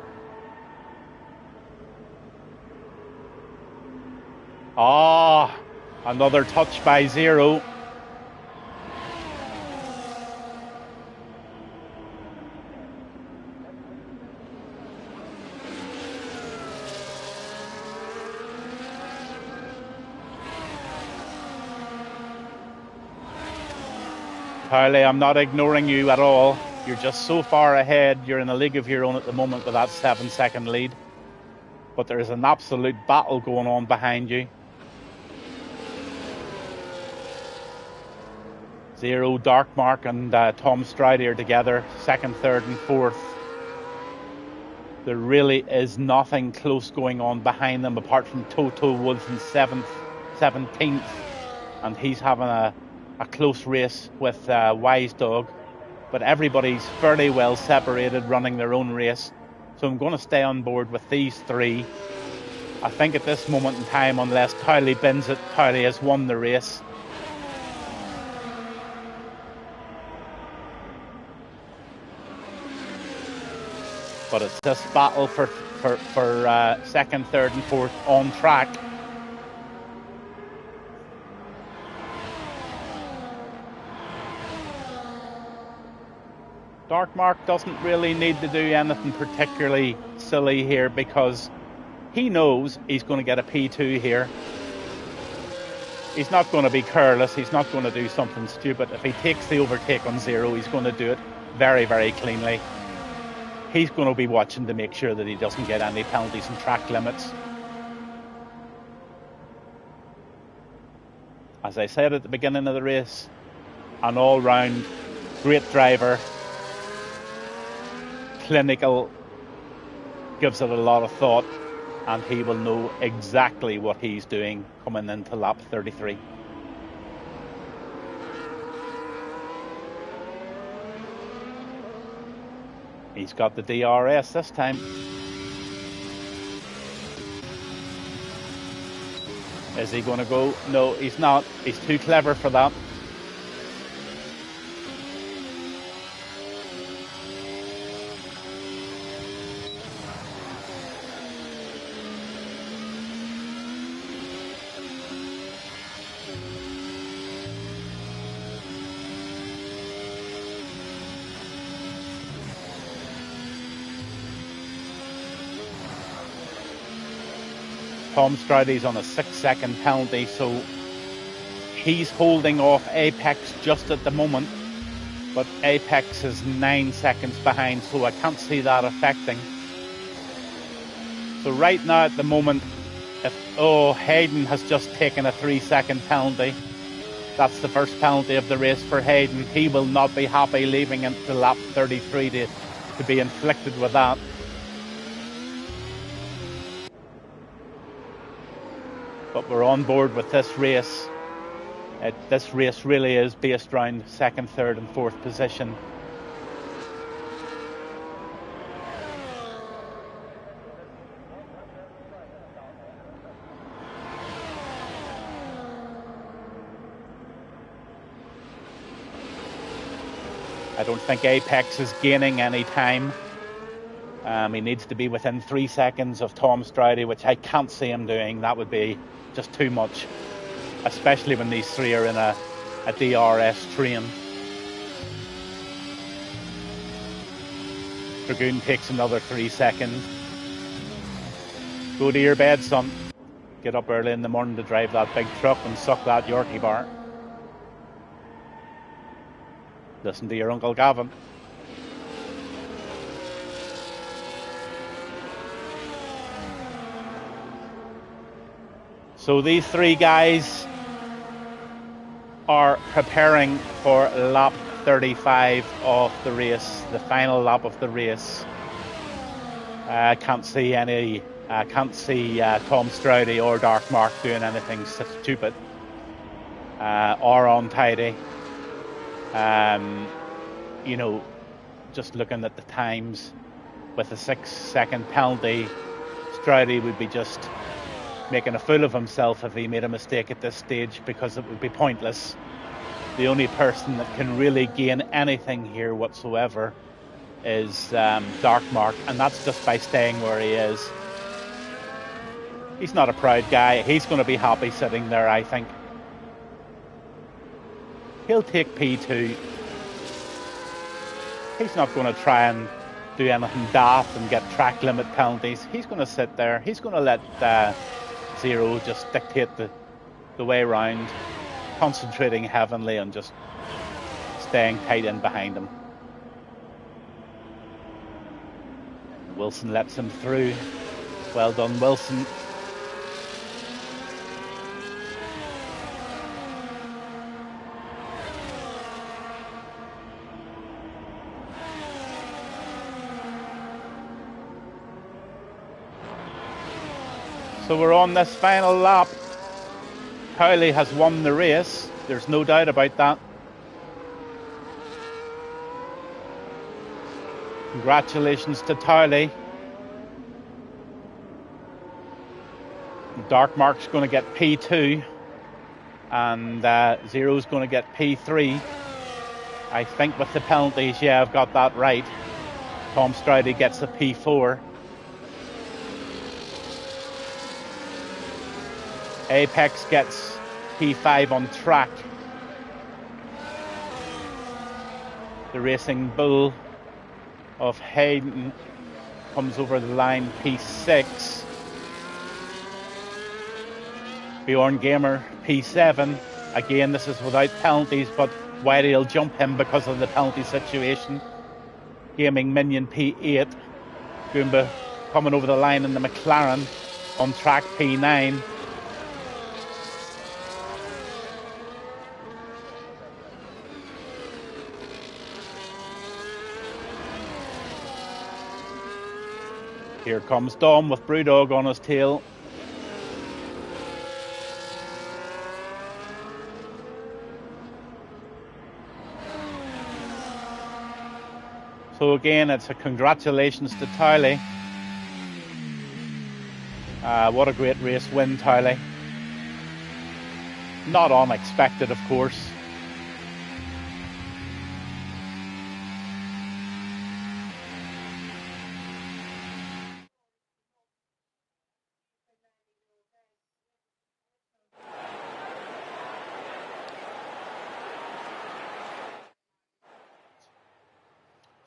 Ah, another touch by Zero. Tylee, I'm not ignoring you at all. You're just so far ahead. You're in a league of your own at the moment with that 7-second lead. But there is an absolute battle going on behind you. Zero, Dark Mark and Tom Stridey are together, second, third and fourth. There really is nothing close going on behind them apart from Toto Woods in 17th. And he's having a close race with Wise Dog. But everybody's fairly well separated, running their own race. So I'm going to stay on board with these three. I think at this moment in time, unless Tylee bins it, Tylee has won the race. But it's this battle for second, third and fourth on track. Dark Mark doesn't really need to do anything particularly silly here because he knows he's going to get a P2 here. He's not going to be careless. He's not going to do something stupid. If he takes the overtake on Zero, he's going to do it very, very cleanly. He's going to be watching to make sure that he doesn't get any penalties and track limits. As I said at the beginning of the race, an all-round great driver, clinical, gives it a lot of thought, and he will know exactly what he's doing coming into lap 33. He's got the DRS this time. Is he going to go? No, he's not. He's too clever for that. Tom Stridey's on a 6-second penalty, so he's holding off Apex just at the moment, but Apex is 9 seconds behind, so I can't see that affecting. So right now at the moment, Hayden has just taken a 3-second penalty. That's the first penalty of the race for Hayden. He will not be happy leaving into lap 33 to be inflicted with that. But we're on board with this race. This race really is based around second, third and fourth position. I don't think Apex is gaining any time. He needs to be within 3 seconds of Tom Stroudy, which I can't see him doing. That would be just too much, especially when these three are in a DRS train. Dragoon takes another 3 seconds. Go to your bed, son. Get up early in the morning to drive that big truck and suck that Yorkie bar. Listen to your Uncle Gavin. So these three guys are preparing for lap 35 of the race, the final lap of the race. I can't see Tom Stroudy or Dark Mark doing anything stupid or untidy. Just looking at the times, with a 6-second penalty, Stroudy would be just making a fool of himself if he made a mistake at this stage, because it would be pointless. The only person that can really gain anything here whatsoever is Dark Mark, and that's just by staying where he is. He's not a proud guy. He's going to be happy sitting there, I think. He'll take P2. He's not going to try and do anything daft and get track limit penalties. He's going to sit there. He's going to let Zero just dictate the way round, concentrating heavily on just staying tight in behind him. Wilson lets him through. Well done, Wilson. So we're on this final lap. Cowley has won the race. There's no doubt about that. Congratulations to Cowley. Dark Mark's going to get P2 and Zero's going to get P3. I think with the penalties, yeah, I've got that right. Tom Stroudy gets a P4. Apex gets P5 on track. The Racing Bull of Hayden comes over the line, P6. Bjorn Gamer, P7. Again, this is without penalties, but Whitey will jump him because of the penalty situation. Gaming Minion, P8. Goomba coming over the line in the McLaren on track, P9. Here comes Dom with Brewdog on his tail. So again, it's a congratulations to Towley. What a great race win, Towley. Not unexpected, of course.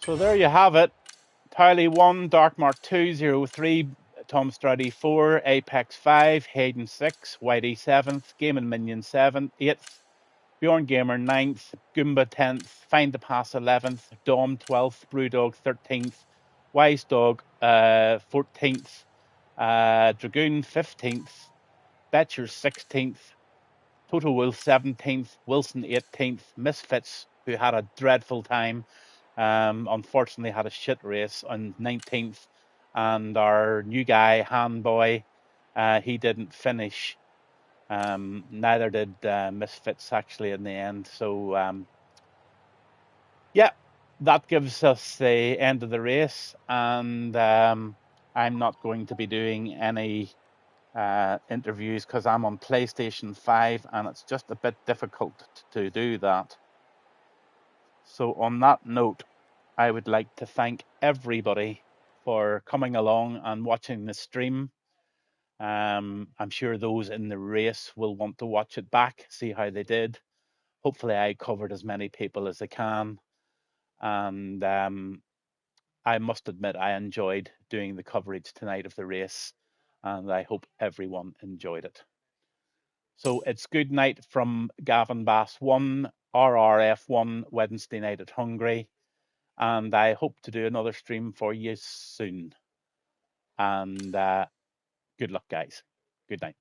So there you have it. Towley 1, Darkmark 2, 0, 3, Tom Stroudy 4, Apex 5, Hayden 6, Whitey 7th, Game and Minion 7th, 8th, Bjorn Gamer 9th, Goomba 10th, Find the Pass 11th, Dom 12th, Brewdog 13th, Wise Dog 14th, Dragoon 15th, Betcher 16th, Toto Wolff 17th, Wilson 18th, Misfits, who had a dreadful time, unfortunately had a shit race, on 19th, and our new guy, Handboy, he didn't finish. Neither did Misfits actually in the end. So yeah, that gives us the end of the race, and I'm not going to be doing any interviews because I'm on PlayStation 5 and it's just a bit difficult to do that. So on that note, I would like to thank everybody for coming along and watching the stream. I'm sure those in the race will want to watch it back, see how they did. Hopefully I covered as many people as I can. And I must admit I enjoyed doing the coverage tonight of the race, and I hope everyone enjoyed it. So it's good night from Gavin Bass 1, RRF1, Wednesday night at Hungary. And I hope to do another stream for you soon. And good luck, guys. Good night.